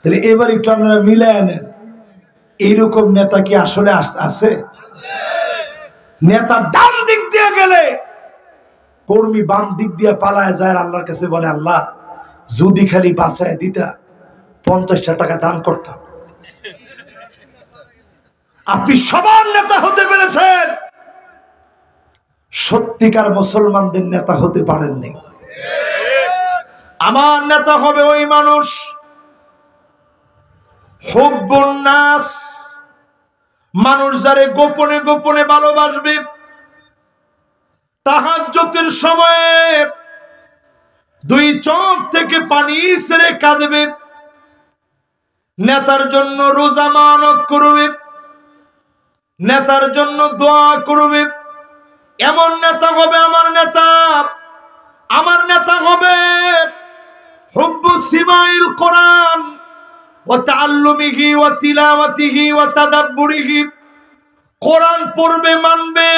তাহলে এবার একটু আপনারা মিলে আনেন, এইরকম নেতা কি আসলে আছে? নেতা ডান দিক দিয়ে গেলে কর্মী বাম দিক দিয়ে পালায় যায়, আল্লাহর কাছে বলে, আল্লাহ যদি খালি বাঁচায় দিতা 50টা টাকা দান করতাম। আপনি সবার নেতা হতে পেরেছেন, সত্যিকার মুসলমানদের নেতা হতে পারেননি। আমার নেতা হবে ওই মানুষ, হুব্বুন নাস, মানুষ যারে গোপনে গোপনে ভালোবাসবে, তাহাজ্জুদের সময়ে 2 চোখ থেকে পানি ছেড়ে কাঁদবে, নেতার জন্য রোজা মানত করবে, নেতার জন্য দোয়া করবে। এমন নেতা হবে আমার নেতা। আমার নেতা হবে হুব্বু সিমাইল কোরআন ওয়া তাআল্লুমিহি ওয়া তিলাওয়াতিহি ওয়া তাদাব্বুরিহি, কোরআন পড়বে, মানবে,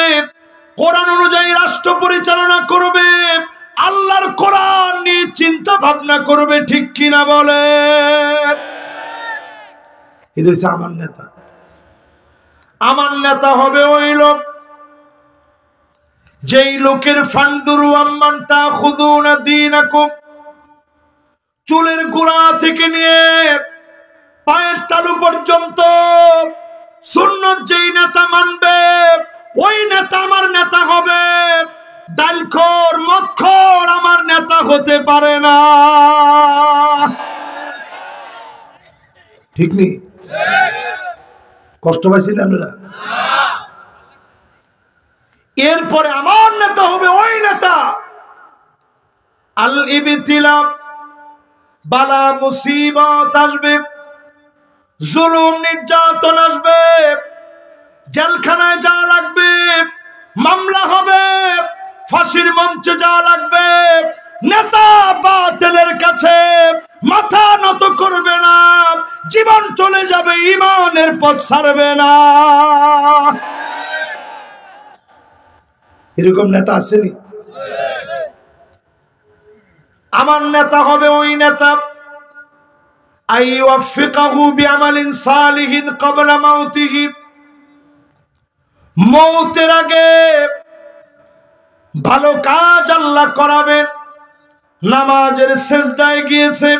কোরআন অনুযায়ী রাষ্ট্র পরিচালনা করবে, আল্লাহর কোরআন নিয়ে চিন্তা ভাবনা করবে। ঠিক কিনা বলে? এটা হচ্ছে আমার নেতা। আমার নেতা হবে ওই লোক, যেই লোকের ফানজুরু আম্মান তাখুযুনা দীনাকুম, চুলের গোড়া থেকে নিয়ে পায়ের তালু পর্যন্ত সুন্নাত যেই নেতা মানবে, ওই নেতা আমার নেতা হবে। ডালখোর মদখোর আমার নেতা হতে পারে না। ঠিক নেই? কষ্ট পাইছিলেন আপনারা? এরপরে আমার নেতা হবে ওই নেতা, আল ইবতিলা, বালা মুসিবত আসবে, জুলুম নির্যাতন আসবে, জেলখানায় যাওয়া লাগবে, মামলা হবে, ফাঁসির মঞ্চে যাওয়া লাগবে। নেতা বাতিলের কাছে মাথা নত করবে না, জীবন চলে যাবে, ঈমানের পথ ছাড়বে না। এরকম নেতা আসেনি? আমার নেতা হবে ওই নেতা, আইওয়াফিকাহু বিআমালিন সালিহিন ক্বাবলা মাউতিহি, মৌতের আগে ভালো কাজ আল্লাহ করাবেন। নামাজের সিজদায় গিয়েছে,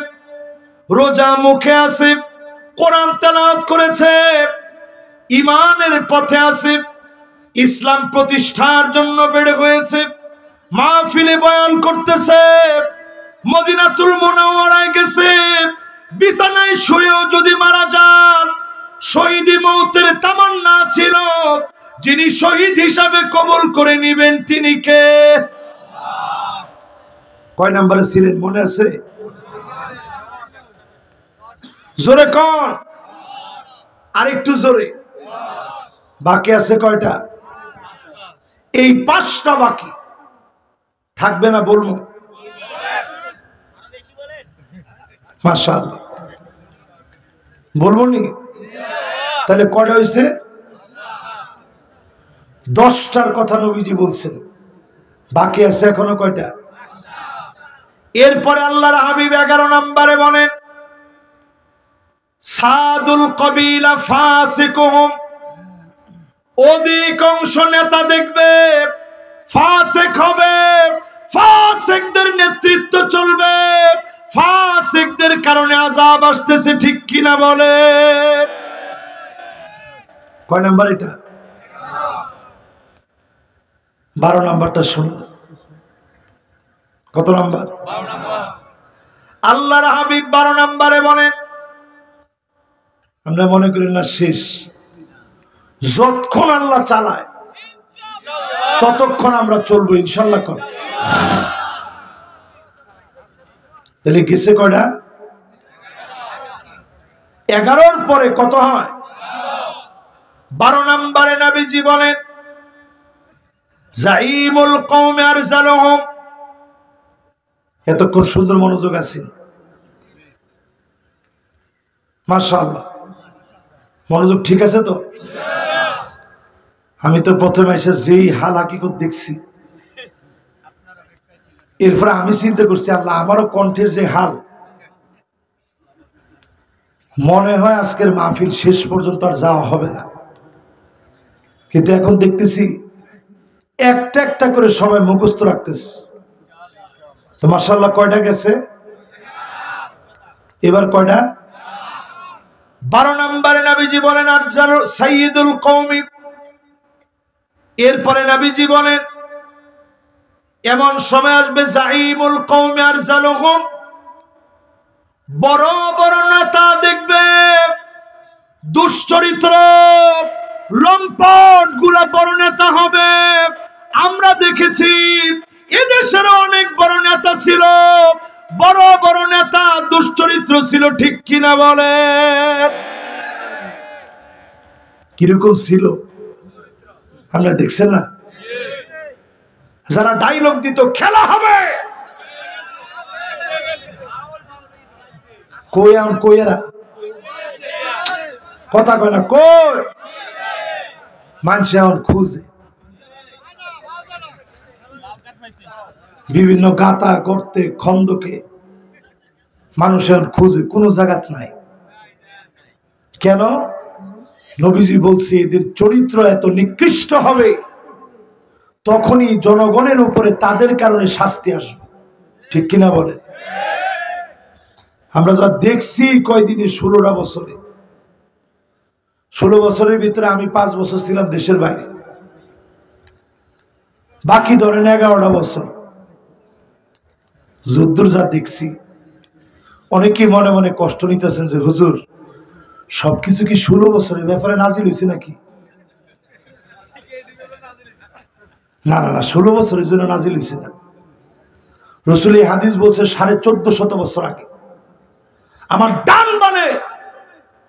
রোজা মুখে আছে, কোরআন তেলাওয়াত করেছে, ইমানের পথে আছে, ইসলাম প্রতিষ্ঠার জন্য বেড়ে হয়েছে, মাহফিলে বয়ান করতেছে, মদিনাতুল মুনাওয়ারায় গেছে, বিছানায় শুয়েও যদি মারা যান, শহীদি মৌতের তামান্না ছিল, যিনি শহীদ হিসাবে কবুল করে নিবেন তিনি কে? কয় নম্বরে ছিলেন মনে আছে? জোরে কোন? আরেকটু জোরে। বাকি আছে কয়টা? এই 5টা বাকি থাকবে না বলবো? মাশাআল্লাহ বলবো নি? তাহলে কয়টা হয়েছে? 10টার কথা নবীজি বলছেন, বাকি আছে এখনো কয়টা? এরপরে আল্লাহর হাবিব 11 নম্বরে বলেন, সাদুল কবিলা ফাসিকুহুম, অধিকাংশ নেতা দেখবে ফাসিক হবে, ফাসিকদের নেতৃত্ব চলবে, ফাসিকদের কারণে আযাব আসতেছে, ঠিক কিনা বলে? কয় নাম্বার এটা? 12 নাম্বারটা শুনুন। কত নাম্বার? 12 নাম্বার। আল্লাহর হাবিব 12 নম্বরে বলেন, আমরা মনে করি না শেষ, যতক্ষণ আল্লাহ চালায় ততক্ষণ আমরা চলবো ইনশাআল্লাহ। কর তাহলে গেছে কয়টা? 11-র পরে কত হয়? 12 নম্বরে নবীজি বলেন, জাইমুল কওমি আরজালুহুম। এতক্ষণ সুন্দর মনোযোগ আছে, মাশাআল্লাহ মনোযোগ ঠিক আছে তো? আমি তো প্রথমে এসে যেই হাল হাকিকত দেখছি, এরপরে আমি চিন্তা করছি আল্লাহ আমারও কণ্ঠের যে হাল, মনে হয় আজকের মাহফিল শেষ পর্যন্ত আর যাওয়া হবে না। কিন্তু এখন দেখতেছি একটা একটা করে সবাই মুখস্থ রাখতেছে। তো মাশাআল্লাহ কয়টা গেছে এবার? কয়টা? 12 নম্বরে নবীজি বলেন আরজালু সাইয়্যিদুল কওমি। এরপরে নবীজি বলেন, এমন সময় আসবে জাইমুল কওমি আরজালুহুম, বড় বড় নেতা দেখবে দুশ্চরিত্র লম্পট গুলা বড় নেতা হবে। আমরা দেখেছি এদেশের অনেক বড় নেতা ছিল, বড় বড় নেতা দুশ্চরিত্র ছিল, ঠিক কিনা বলে? কিরকম ছিল আমরা দেখছেন না? যারা ডায়লগ দিত খেলা হবে, কই আম কইরা কথা কয় না, কই মানুষ এখন খুঁজে বিভিন্ন গাতা গর্তে খন্দকে, মানুষ এখন খুঁজে, কোনো জায়গাত নাই। কেন? নবীজি বলছে এদের চরিত্র এত নিকৃষ্ট হবে, তখনই জনগণের উপরে তাদের কারণে শাস্তি আসবে, ঠিক কিনা বলে? আমরা যা দেখছি কয়দিনে 16টা বছরে, 16 বছরের ভিতরে আমি 5 বছর ছিলাম দেশের বাইরে, বাকি ধরেন 11টা বছর, যুদ্ধর যা দেখছি, অনেকে মনে মনে কষ্ট নিতেছেন যে হুজুর সবকিছু কি 16 বছরের ব্যাপারে নাজিল হয়েছে নাকি? না না না, 16 বছরের জন্য নাজিল হয়েছে না। রাসূল এই হাদিস বলছে 1450 বছর আগে। আমার ডান বামে,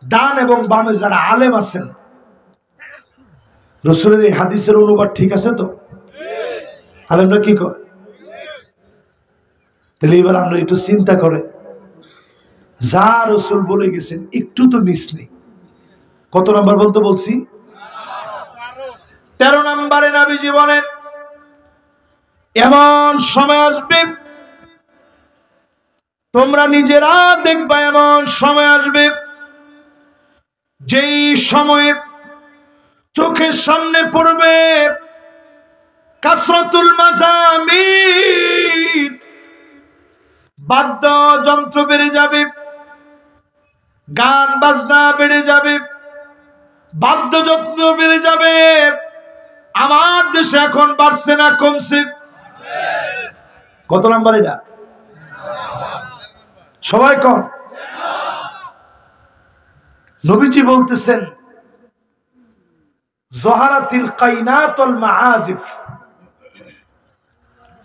ডান এবং বামে যারা আলেম আছেন, রাসূলের এই হাদিসের অনুবাদ ঠিক আছে তো? আলেমরা কি কয়? তাহলে এবার আমরা একটু চিন্তা করে, যা রাসূল বলে গেছেন একটু তো মিস নেই। কত নাম্বার বলতে বলছি? 13 নম্বরে নবীজি বলেন, এমন সময় আসবে তোমরা নিজেরা দেখবা, এমন সময় আসবে যেই সময়ে চোখের সামনে পড়বে কাসরাতুল মাজামির, বাদ্যযন্ত্র বেড়ে যাবে, গান বাজনা বেড়ে যাবে, বাদ্যযন্ত্র বেড়ে যাবে। আমার দেশে এখন বাড়ছে না কমছে? কত নাম্বার এটা? সবাই কম। নবীজি বলতেছেন জহারাতিল কাইনাতুল মাআজিফ,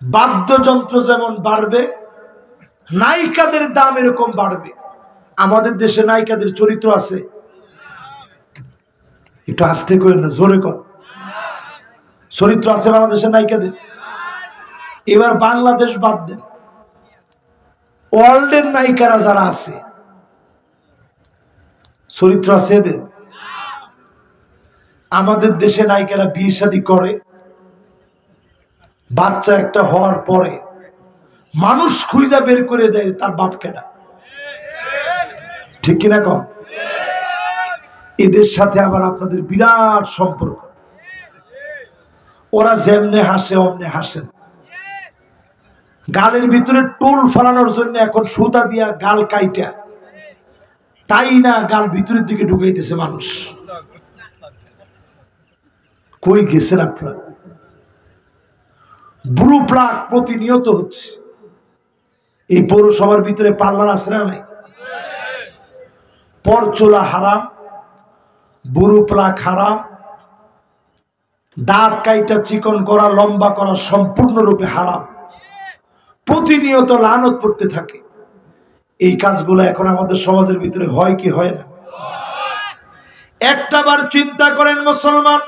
বাদ্যযন্ত্র যেমন বাড়বে নায়িকাদের দাম এরকম বাড়বে। আমাদের দেশে নায়িকাদের চরিত্র আছে? একটু আস্তে করেন না, জোরে কর। চরিত্র আছে বাংলাদেশের নায়িকাদের? এবার বাংলাদেশ বাদ দেন, ওয়ার্ল্ডের নায়িকারা যারা আছে চরিত্র আছে এদের? আমাদের দেশে নায়িকারা বিয়ে শাদী করে, বাচ্চা একটা হওয়ার পরে মানুষ খুঁজা বের করে দেয় তার বাপ কেডা। ঠিক কিনা কন? এদের সাথে আবার আপনাদের বিরাট সম্পর্ক। ওরা যেমনে হাসে অমনে হাসেন। গালের ভিতরে টুল ফালানোর জন্য এখন সুতা দিয়া গাল কাইটা তাই না গাল ভিতরের দিকে ঢুকাইতেছে মানুষ। কই গেছেন আপনারা? ব্রু প্লাক প্রতিনিয়ত হচ্ছে। এই পৌরসভার ভিতরে পার্লার আছে না নাই? পরচুলা হারাম, ব্রু প্লাক হারাম, দাঁত কাইটা চিকন করা লম্বা করা সম্পূর্ণরূপে হারাম। প্রতিনিয়ত লানত পড়তে থাকে। এই কাজগুলো এখন আমাদের সমাজের ভিতরে হয় কি হয় না? একটাবার চিন্তা করেন মুসলমান,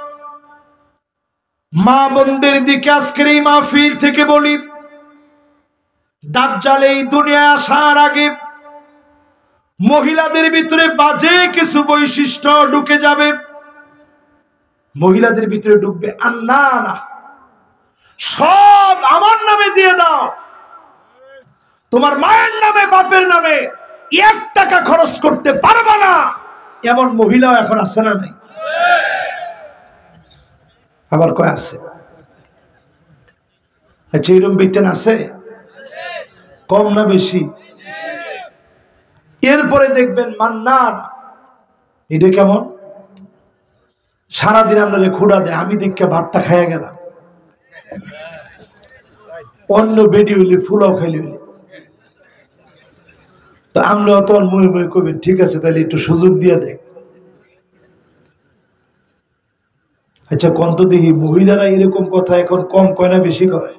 মা বোনদের দিকে আজকের এই মাহফিল থেকে বলি, দাজ্জাল এই দুনিয়ায় আসার আগে মহিলাদের ভিতরে বাজে কিছু বৈশিষ্ট্য ঢুকে যাবে। মহিলাদের ভিতরে ঢুকবে আন্নানা, সব আমার নামে দিয়ে দাও, তোমার মায়ের নামে বাপের নামে 1 টাকা খরচ করতে পারবা না, এমন মহিলাও এখন আছে না নাই? আবার কয় আছে? আচ্ছা, এরকম বিটেন আছে? কম না বেশি? এরপরে দেখবেন মান্নার, এটা কেমন? সারাদিন আপনারে খুঁড়া দেয়, আমি দেখে ভাতটা খাইয়া গেলাম। অন্য বেডি হইলে ফুলাও খাইলে হইলে তো আমরা অত মুয়ে মুয়ে করবেন, ঠিক আছে তাহলে একটু সুযোগ দিয়ে দেখ। আচ্ছা কন্ত দেখি মহিলারা এরকম কথা এখন কম কয় না বেশি কয়?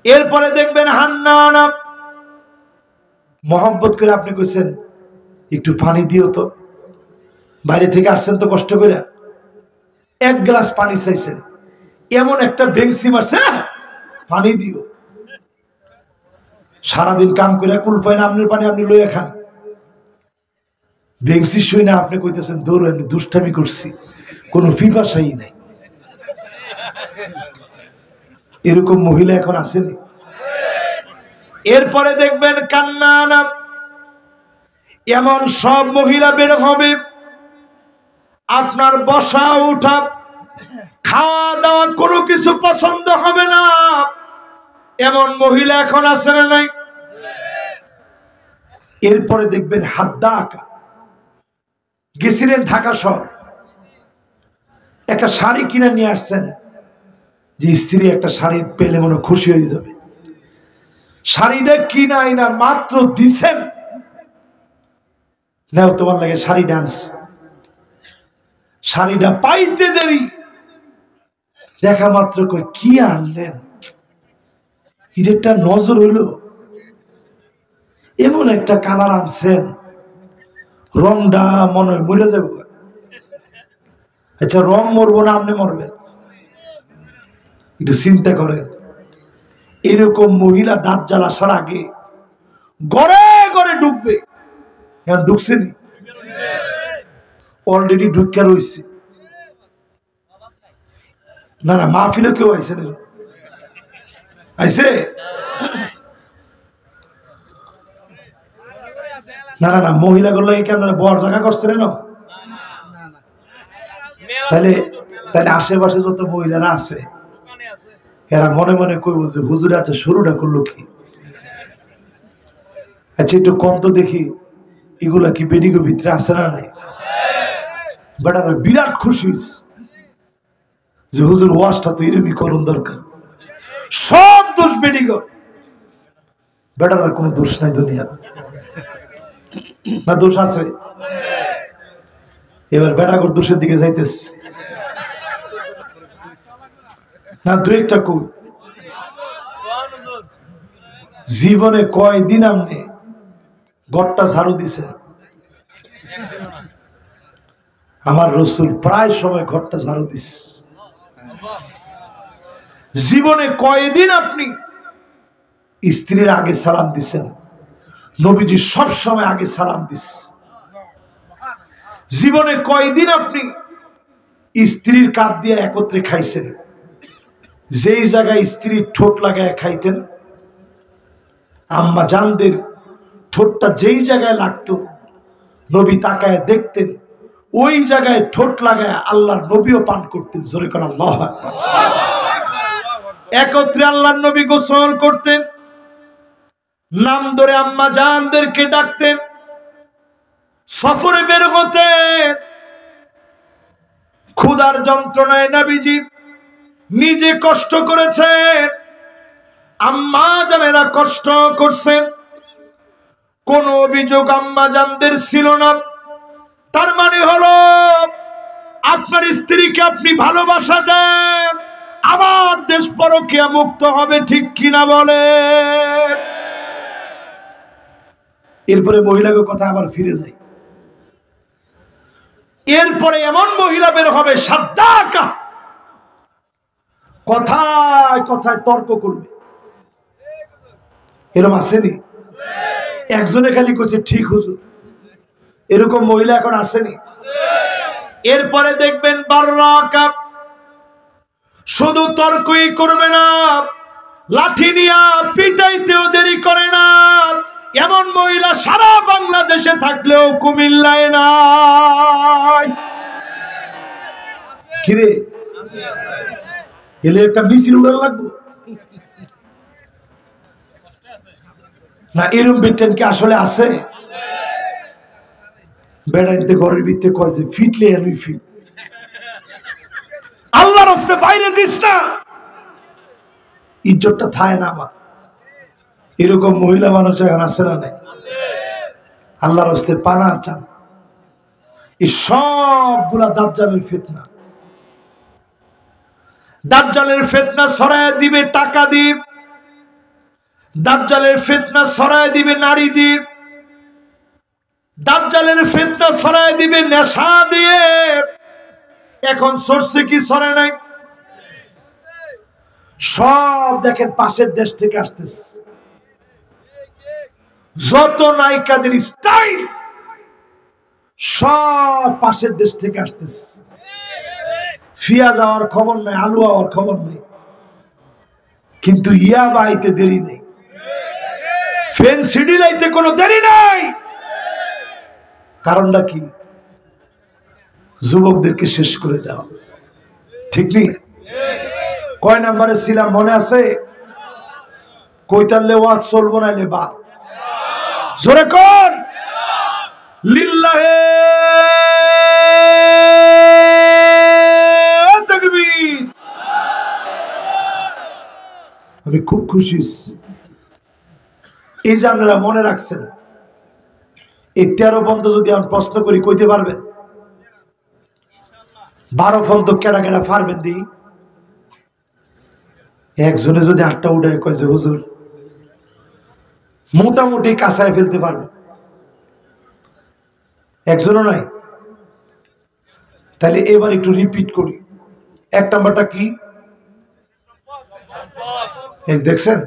এরপরে দেখবেন হান্নানা, মহব্বত করে আপনি কইছেন একটু পানি দিও তো, বাইরে থেকে আসছেন তো কষ্ট করে, 1 গ্লাস পানি চাইছেন, এমন একটা বেংসি মারছে পানি দিও। সারাদিন কাম করে কুলফায় না আপনার পানি আপনি লইয়া খান, বেংসি শুই না আপনি কইতেছেন দৌড় আমি দুষ্টামি করছি, কোনো পিপাসাই নাই। এরকম মহিলা এখন আসেনি? এরপরে দেখবেন কান্নানা, এমন সব মহিলা বের হবে আপনার বসা উঠা খাওয়া দাওয়া কোনো কিছু পছন্দ হবে না, এমন মহিলা এখন আছে না নাই? এরপরে দেখবেন হাদ্দা আঁকা, গেছিলেন ঢাকা শহর, একটা শাড়ি কিনে নিয়ে আসছেন, যে স্ত্রী একটা শাড়ি পেলে মনে খুশি হয়ে যাবে, শাড়িটা কিনাই না মাত্র দিছেন, নাও তোমার লাগে শাড়ি ডান্স। শাড়িটা পাইতে দেরি, দেখা মাত্র কই কি আনলেন, এটা নজর হইল, এমন একটা কালার আনছেন, রংটা মনে হয় মরে যাবে। আচ্ছা রং মরবো না আপনি মরবেন? একটু চিন্তা করেন। এরকম মহিলা দাজ্জাল আসার আগে ঘরে ঘরে ঢুকবে, এখন ঢুকছেনি, অলরেডি ঢুকে রয়েছে। না না মাহফিলে কেউ আইসে না, আইসে না? না না মহিলাগুলো কেন বর জায়গা করছে না? তাহলে তাহলে আশেপাশে যত মহিলারা আছে এরা মনে মনে কইব যে হুজুর আছে শুরুটা করলো কি? আচ্ছা একটু কম তো দেখি, এগুলা কি বেডিগো ভিতরে আছে না নাই? বেটারা বিরাট খুশি যে হুজুর ওয়াজটা তো এরমই করুন দরকার। সব দোষ বেডিগো, বেটার কোনো দোষ নাই দুনিয়ার, না দোষ আছে? এবার বেটাগর দোষের দিকে যাইতেস না, দু একটা কই। জীবনে কয়দিন আপনি ঘরটা ঝাড়ু দিছেন? আমার রসুল প্রায় সময় ঘরটা ঝাড়ু দিস। জীবনে কয়দিন আপনি স্ত্রীর আগে সালাম দিছেন? নবীজি সব সময় আগে সালাম দিস। জীবনে কয়দিন আপনি স্ত্রীর কাপ দিয়ে একত্রে খাইছেন? যেই জায়গায় স্ত্রীর ঠোঁট লাগায় খাইতেন, আম্মা জানদের ঠোঁটটা যেই জায়গায় লাগতো নবী তাকায় দেখতেন, ওই জায়গায় ঠোঁট লাগায় আল্লাহর নবীও পান করতেন। জোরে কোন আল্লাহু আকবার। একত্রে আল্লাহর নবী গোসল করতেন, নাম ধরে আম্মা জানদেরকে ডাকতেন। সফরে বের হতেন, ক্ষুধার যন্ত্রণায় নবীজি নিজে কষ্ট করেছেন, আম্মা জানেরা কষ্ট করছেন। কোন অভিযোগ আম্মা জানদের ছিল না। তার মানে হলো আপনার স্ত্রীকে আপনি ভালোবাসা দেন, আমার দেশ পরকীয়া মুক্ত হবে, ঠিক কিনা বলে? এরপরে মহিলাকে কথা আবার ফিরে যায়। এরপরে এমন মহিলা বের হবে সাদ্দাকা, কথায় কথায় তর্ক করবে। এরকম আসেনি? একজনে খালি কইছে ঠিক হুজুর, এরকম মহিলা এখন আসেনি? এরপরে দেখবেন বাররাকা, শুধু তর্কই করবে না, লাঠি নিয়ে পিটাইতেও দেরি করে না। এমন মহিলা সারা বাংলাদেশে থাকলেও কুমিল্লায় নাই। কিরে এলে একটা মিছিল উড়ান লাগবো না? এরম বিটেন কি আসলে আছে? বেড়াইতে ঘরের ভিতরে কয় যে ফিটলে আমি ফিট, আল্লাহর রাস্তায় বাইরে দিস না, ইজ্জতটা থায় না আমার। এরকম মহিলা মানুষ এখন আছে না নাই? আল্লাহর রাস্তায় পানা চান। এই সবগুলা দাজ্জালের ফিতনা। দাজ্জালের ফিতনা ছড়ায় দিবে টাকা দিয়ে, দাজ্জালের ফিতনা ছড়ায় দিবে নারী দিয়ে, দাজ্জালের ফিতনা ছড়ায় দিবে নেশা দিয়ে। এখন সরছে কি ছড়ে নাই? সব দেখেন পাশের দেশ থেকে আসতেছে। যত নায়িকাদের স্টাইল সব পাশের দেশ থেকে আসতেছে। ফিয়া যাওয়ার খবর নাই, আলু হওয়ার খবর নেই, কিন্তু ইয়া বাইতে দেরি নেই, ফেন সিডি লাইতে কোনো দেরি নাই। কারণটা কি? যুবকদেরকে শেষ করে দেওয়া, ঠিক নেই? কয় নাম্বারে ছিলাম মনে আছে? কইতারলে ওয়াজ চলবো না লে বা জোরে কর লিল্লাহে তাকবীর। আমি খুব খুশি এই যে আপনারা মনে রাখছেন। এই 13 পর্যন্ত যদি আমি প্রশ্ন করি কইতে পারবেন? 12 পর্যন্ত কেডা কেডা পারবেন? দি একজনে যদি 8টা উঠে কয় যে হুজুর মোটামুটি কাঁচায় ফেলতে পারবে, একজনও নাই। তাহলে এবার একটু রিপিট করি। 1 নাম্বারটা কি? দেখছেন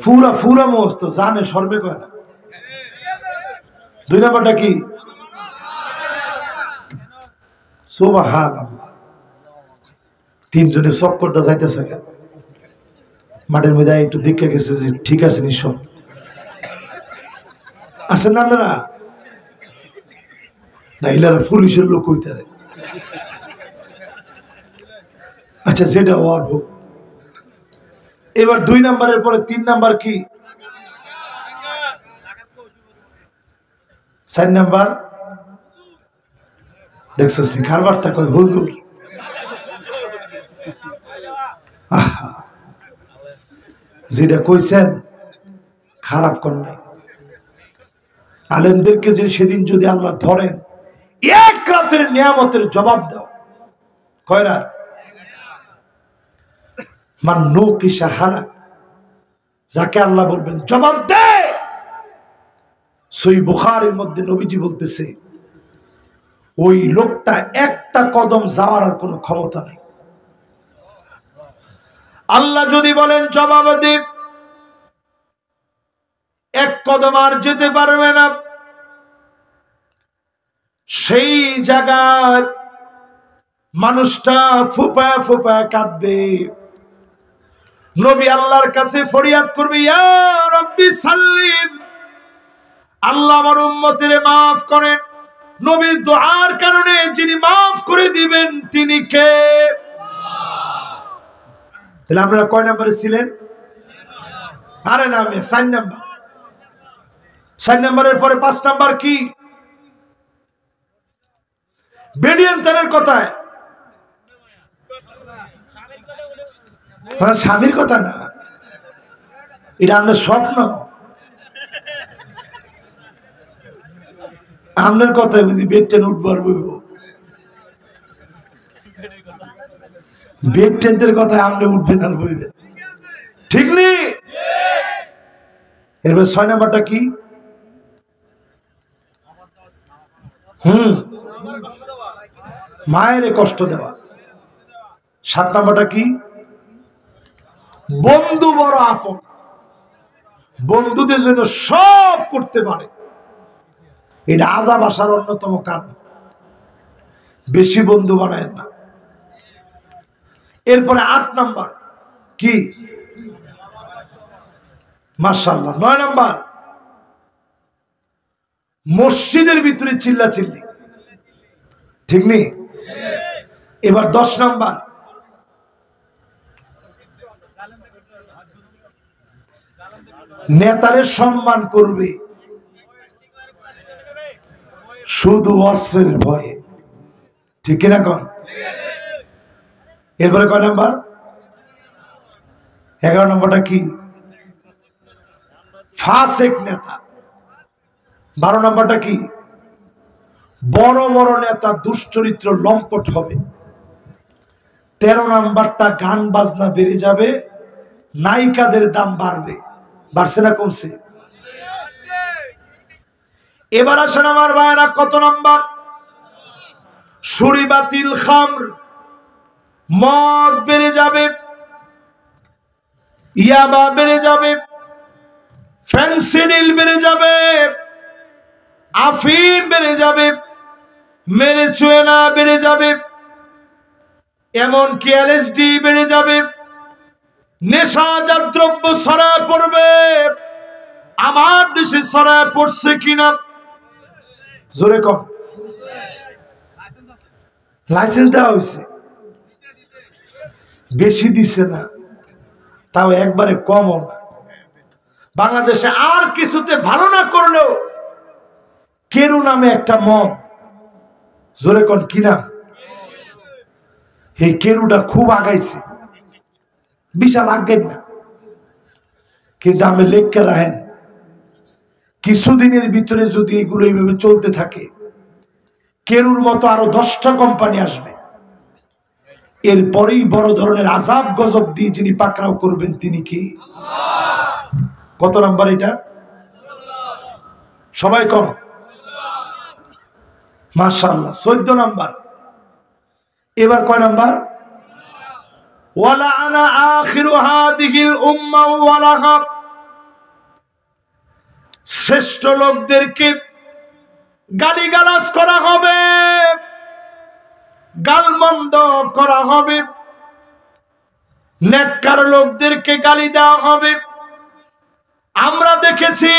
ফুরা ফুরা মস্ত জানে সর্বে কয় না। 2 নাম্বারটা কি? সুবহানাল্লাহ। 3 জনে চক্করটা যাইতেছে মাঠের মধ্যে একটু দেখে গেছে যে ঠিক আছে নিঃসব আছেন না আপনারা? না ইলারা পুলিশের লোক হইতারে আচ্ছা যেটা হওয়ার হোক। এবার 2 নাম্বারের পরে 3 নাম্বার কি? 4 নাম্বার দেখছিস নি কারবারটা কই হুজুর। যেটা কইছেন খারাপ কর নাই। আলেমদেরকে যে সেদিন যদি আল্লাহ ধরেন, এক রাতের নিয়ামতের জবাব দাও। কয় রাত? মান্নু কিসা হালা, যাকে আল্লাহ বলবেন জবাব দে। সহিহ বুখারীর মধ্যে নবীজি বলতেছে ওই লোকটা একটা কদম যাওয়ার আর কোনো ক্ষমতা নেই। আল্লাহ যদি বলেন জবাব দে, এক কদম আর যেতে পারবে না। সেই জায়গায় মানুষটা ফুপায় ফুপায় কাঁদবে। নবী আল্লাহর কাছে ফরিয়াদ করবে, ইয়া রাব্বি সাল্লিম, আল্লাহ আমার উম্মতের মাফ করেন। নবীর দুআর কারণে যিনি মাফ করে দিবেন তিনি কে? তাহলে আপনারা কয় নম্বরে ছিলেন? আরে না, আমি 4 নাম্বার। 4 নাম্বারের পরে 5 নাম্বার কি? বেডিয়ান্তারের কথায়, স্বামীর কথা না, এটা আপনার স্বপ্ন। আপনার কথায় বুঝি বেড টেন উঠবার বইব। বেড টেনদের কথায় আপনি উঠবেন আর বইবেন, ঠিক নেই? এরপর 6 নাম্বারটা কি? মায়ের কষ্ট দেওয়া। 7 নাম্বারটা কি? বন্ধু বড় আপন, বন্ধুদের জন্য সব করতে পারে। এটা আযাব আসার অন্যতম কারণ। বেশি বন্ধু বানায় না। এরপরে 8 নাম্বার কি? মাশাআল্লাহ। 9 নাম্বার মসজিদের ভিতরে চিল্লাচিল্লি, ঠিক নেই? এবার 10 নাম্বার নেতারে সম্মান করবে শুধু অস্ত্রের ভয়ে, ঠিক কিনা কন? এরপরে কয় নাম্বার? 11 নম্বরটা কি? ফাসিক নেতা। 12 নম্বরটা কি? বড় বড় নেতা দুশ্চরিত্র লম্পট হবে। 13 নাম্বারটা গান বাজনা বেড়ে যাবে, নায়িকাদের দাম বাড়বে। বাড়ছে না কমছে? এবার আসেন আমার ভাইরা, কত নাম্বার? শুরিবাতিল খামর, মদ বেড়ে যাবে, ইয়াবা বেড়ে যাবে, ফেনসিডিল বেড়ে যাবে, আফিম বেড়ে যাবে, মেরিজুয়ানা বেড়ে যাবে, এমনকি এলএসডি বেড়ে যাবে। নেশাজাত দ্রব্য ছড়ায় পড়বে। আমার দেশে ছড়ায় পড়ছে কিনা জোরে কম? লাইসেন্স দেওয়া হয়েছে, বেশি দিছে না, তাও একবারে কমও না। বাংলাদেশে আর কিছুতে ভালো না করলেও কেরু নামে একটা মদ, জোরে কোন কি নাম? এই কেরুটা খুব আগাইছে, বিশাল আগে না, কিন্তু আমি লেখকে রাখেন কিছুদিনের ভিতরে যদি এগুলো এইভাবে চলতে থাকে, কেরুর মতো আরো 10টা কোম্পানি আসবে। এরপরেই বড় ধরনের আযাব গজব দিয়ে যিনি পাকড়াও করবেন তিনি কি? কত নাম্বার এটা? সবাই কম মাশাআল্লাহ। 14 নাম্বার। এবার কয় নাম্বার? ওয়ালা আনা আখিরু হাদিহিল উম্মাহ ওয়ালাহা, শ্রেষ্ঠ লোকদেরকে গালিগালাজ করা হবে, গালমন্দ করা হবে, নেককার লোকদেরকে গালি দেওয়া হবে। আমরা দেখেছি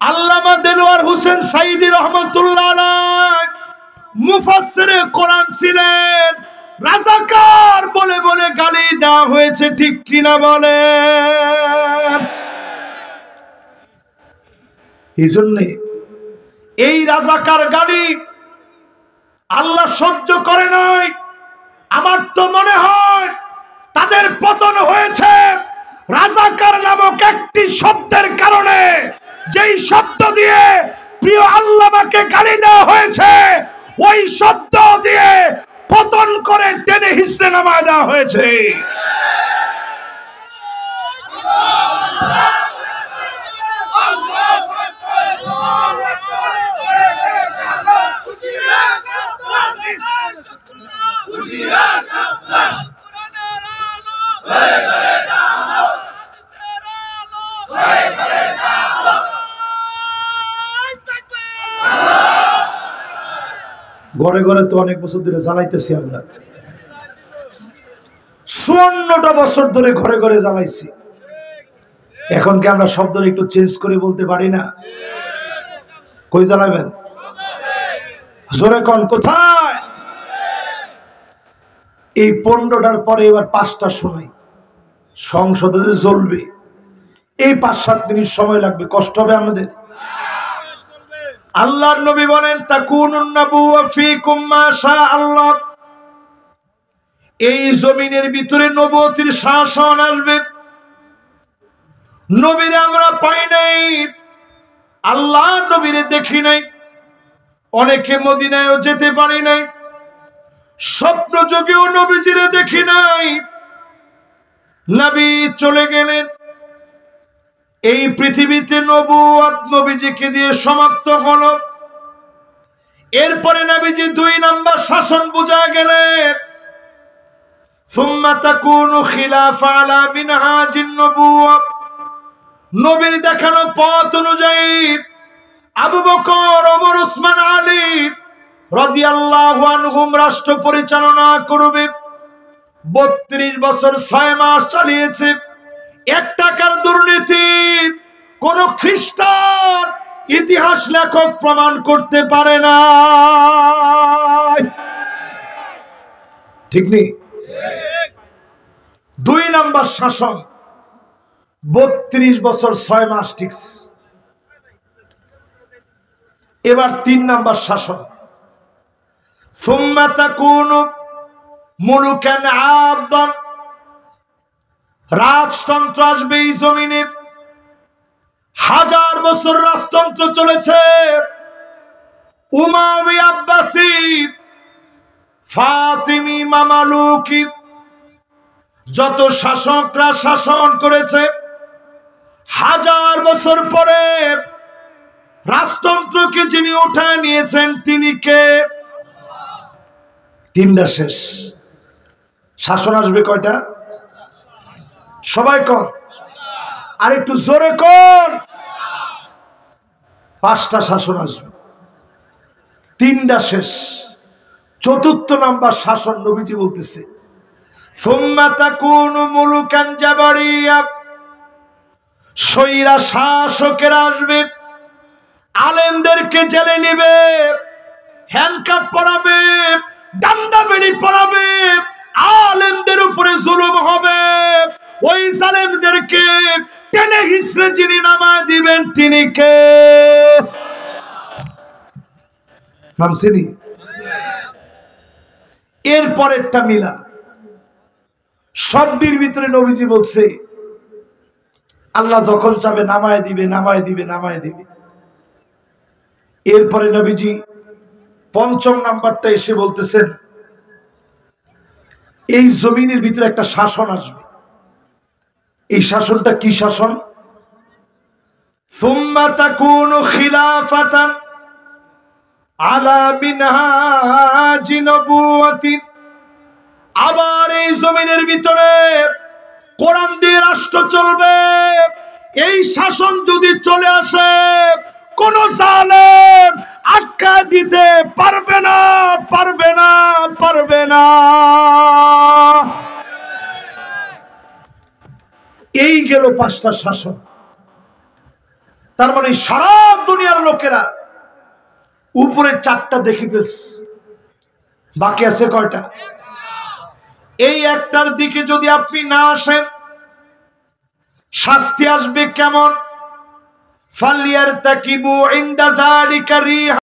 আল্লামা দেলোয়ার হোসেন সাইদী রহমাতুল্লাহ আলাইহি মুফাসসিরে কোরআন ছিলেন, রাজাকার বলে বলে গালি দেওয়া হয়েছে, ঠিক কিনা বলেন? এই জন্য এই রাজাকার গালি আল্লাহ সহ্য করে নাই। আমার তো মনে হয় তাদের পতন হয়েছে রাজাকার নামক একটি শব্দের কারণে, যেই শব্দ দিয়ে প্রিয় আল্লামাকে গালি দেওয়া হয়েছে, ওই শব্দ দিয়ে পতন করে টেনে হিসড়ে নামায় দেওয়া হয়েছে। ঘরে ঘরে তো অনেক বছর ধরে জ্বালাইতেছি আমরা, 54টা বছর ধরে ঘরে ঘরে জ্বালাইছি। এখন কি আমরা শব্দ একটু চেঞ্জ করে বলতে পারি না? কই জ্বালাবেন? জোরে কোন কোথায়? এই 15টার পরে এবার 5টা শোনাই, সংসদে যে জ্বলবে, এই 5-7 মিনিট সময় লাগবে, কষ্ট হবে আমাদের। আল্লাহর নবী বলেন, তাকুনুন নাবুওয়া ফীকুম মা শা আল্লাহ, এই জমিনের ভিতরে নবুয়তির শাসন আসবে। নবীরে আমরা পাই নাই, আল্লাহ নবীরে দেখি নাই, অনেকে মদিনায়ও যেতে পারি নাই, স্বপ্ন যোগেও নবীজিরে দেখি নাই। নবী চলে গেলেন, এই পৃথিবীতে নবুয়ত নবীজিকে দিয়ে সমাপ্ত হলো। এরপরে নবীজি 2 নাম্বার শাসন বুঝা গেলেন, সুম্মা তাকুনু খিলাফা আলা মিনহাজিন নবুওয়া, নবীর দেখানো পথ অনুযায়ী আবু বকর, ওমর, উসমান, আলী রাদিয়াল্লাহু আনহুম রাষ্ট্র পরিচালনা করবে। 32 বছর 6 মাস চালিয়েছে। 1 টাকার দুর্নীতি কোন খ্রিস্টান ইতিহাস লেখক প্রমাণ করতে পারে না, ঠিক নেই? 2 নাম্বার শাসন, 32 বছর 6 মাস, ঠিক। এবার 3 নাম্বার শাসন, সুম্মা তাকুনু মুলুকান আবদান, রাজতন্ত্র আসবে এই জমিনে। 1000 বছর রাজতন্ত্র চলেছে, উমাইয়া, আব্বাসি, ফাতিমি, মামালুকি, যত শাসকরা শাসন করেছে, 1000 বছর পরে রাজতন্ত্রকে যিনি উঠায় নিয়েছেন তিনি কে? 3টা শেষ। শাসন আসবে কয়টা? সবাই কোন, আর একটু জোরে কোন। 5টা শাসন আসবে, 3টা শেষ। 4র্থ নাম্বার শাসন নবীজি বলতেছে, সুম্মা তাকুনু মুলুকান জাবারিয়া, স্বৈরা শাসকেরা আসবে, আলেমদেরকে জেলে নিবে, হ্যান্ডকাপ পরাবে, ডান্ডা বেড়ি পরাবে, আলেমদের উপরে জুলুম হবে। ওই জালেমদেরকে টেনে হিসড়ে যিনি নামায় দিবেন তিনি কে? নাম চিনি? এরপরেরটা মিলা, শব্দের ভিতরে নবীজি বলছে আল্লাহ যখন চাবে নামায় দিবে, নামায় দিবে, নামায় দিবে। এরপরে নবীজি 5ম নাম্বারটা এসে বলতেছেন, এই জমিনের ভিতরে একটা শাসন আসবে। এই শাসনটা কি শাসন? সুম্মা তাকুনু খিলাফাতান আলা মিনহাজি নবুওয়াতি, আবার এই জমিনের ভিতরে কোরআন দিয়ে রাষ্ট্র চলবে। এই শাসন যদি চলে আসে, কোন জালেম আটকা দিতে পারবে না, পারবে না, পারবে না। এই গেল 5টা শাসন। তার মানে সারা দুনিয়ার লোকেরা উপরে 4টা দেখে ফেলছে, বাকি আছে কয়টা? এই একটার দিকে যদি আপনি না আসেন শাস্তি আসবে কেমন? ফালিয়ারতাকিবু ইনদা যালিকা রিহা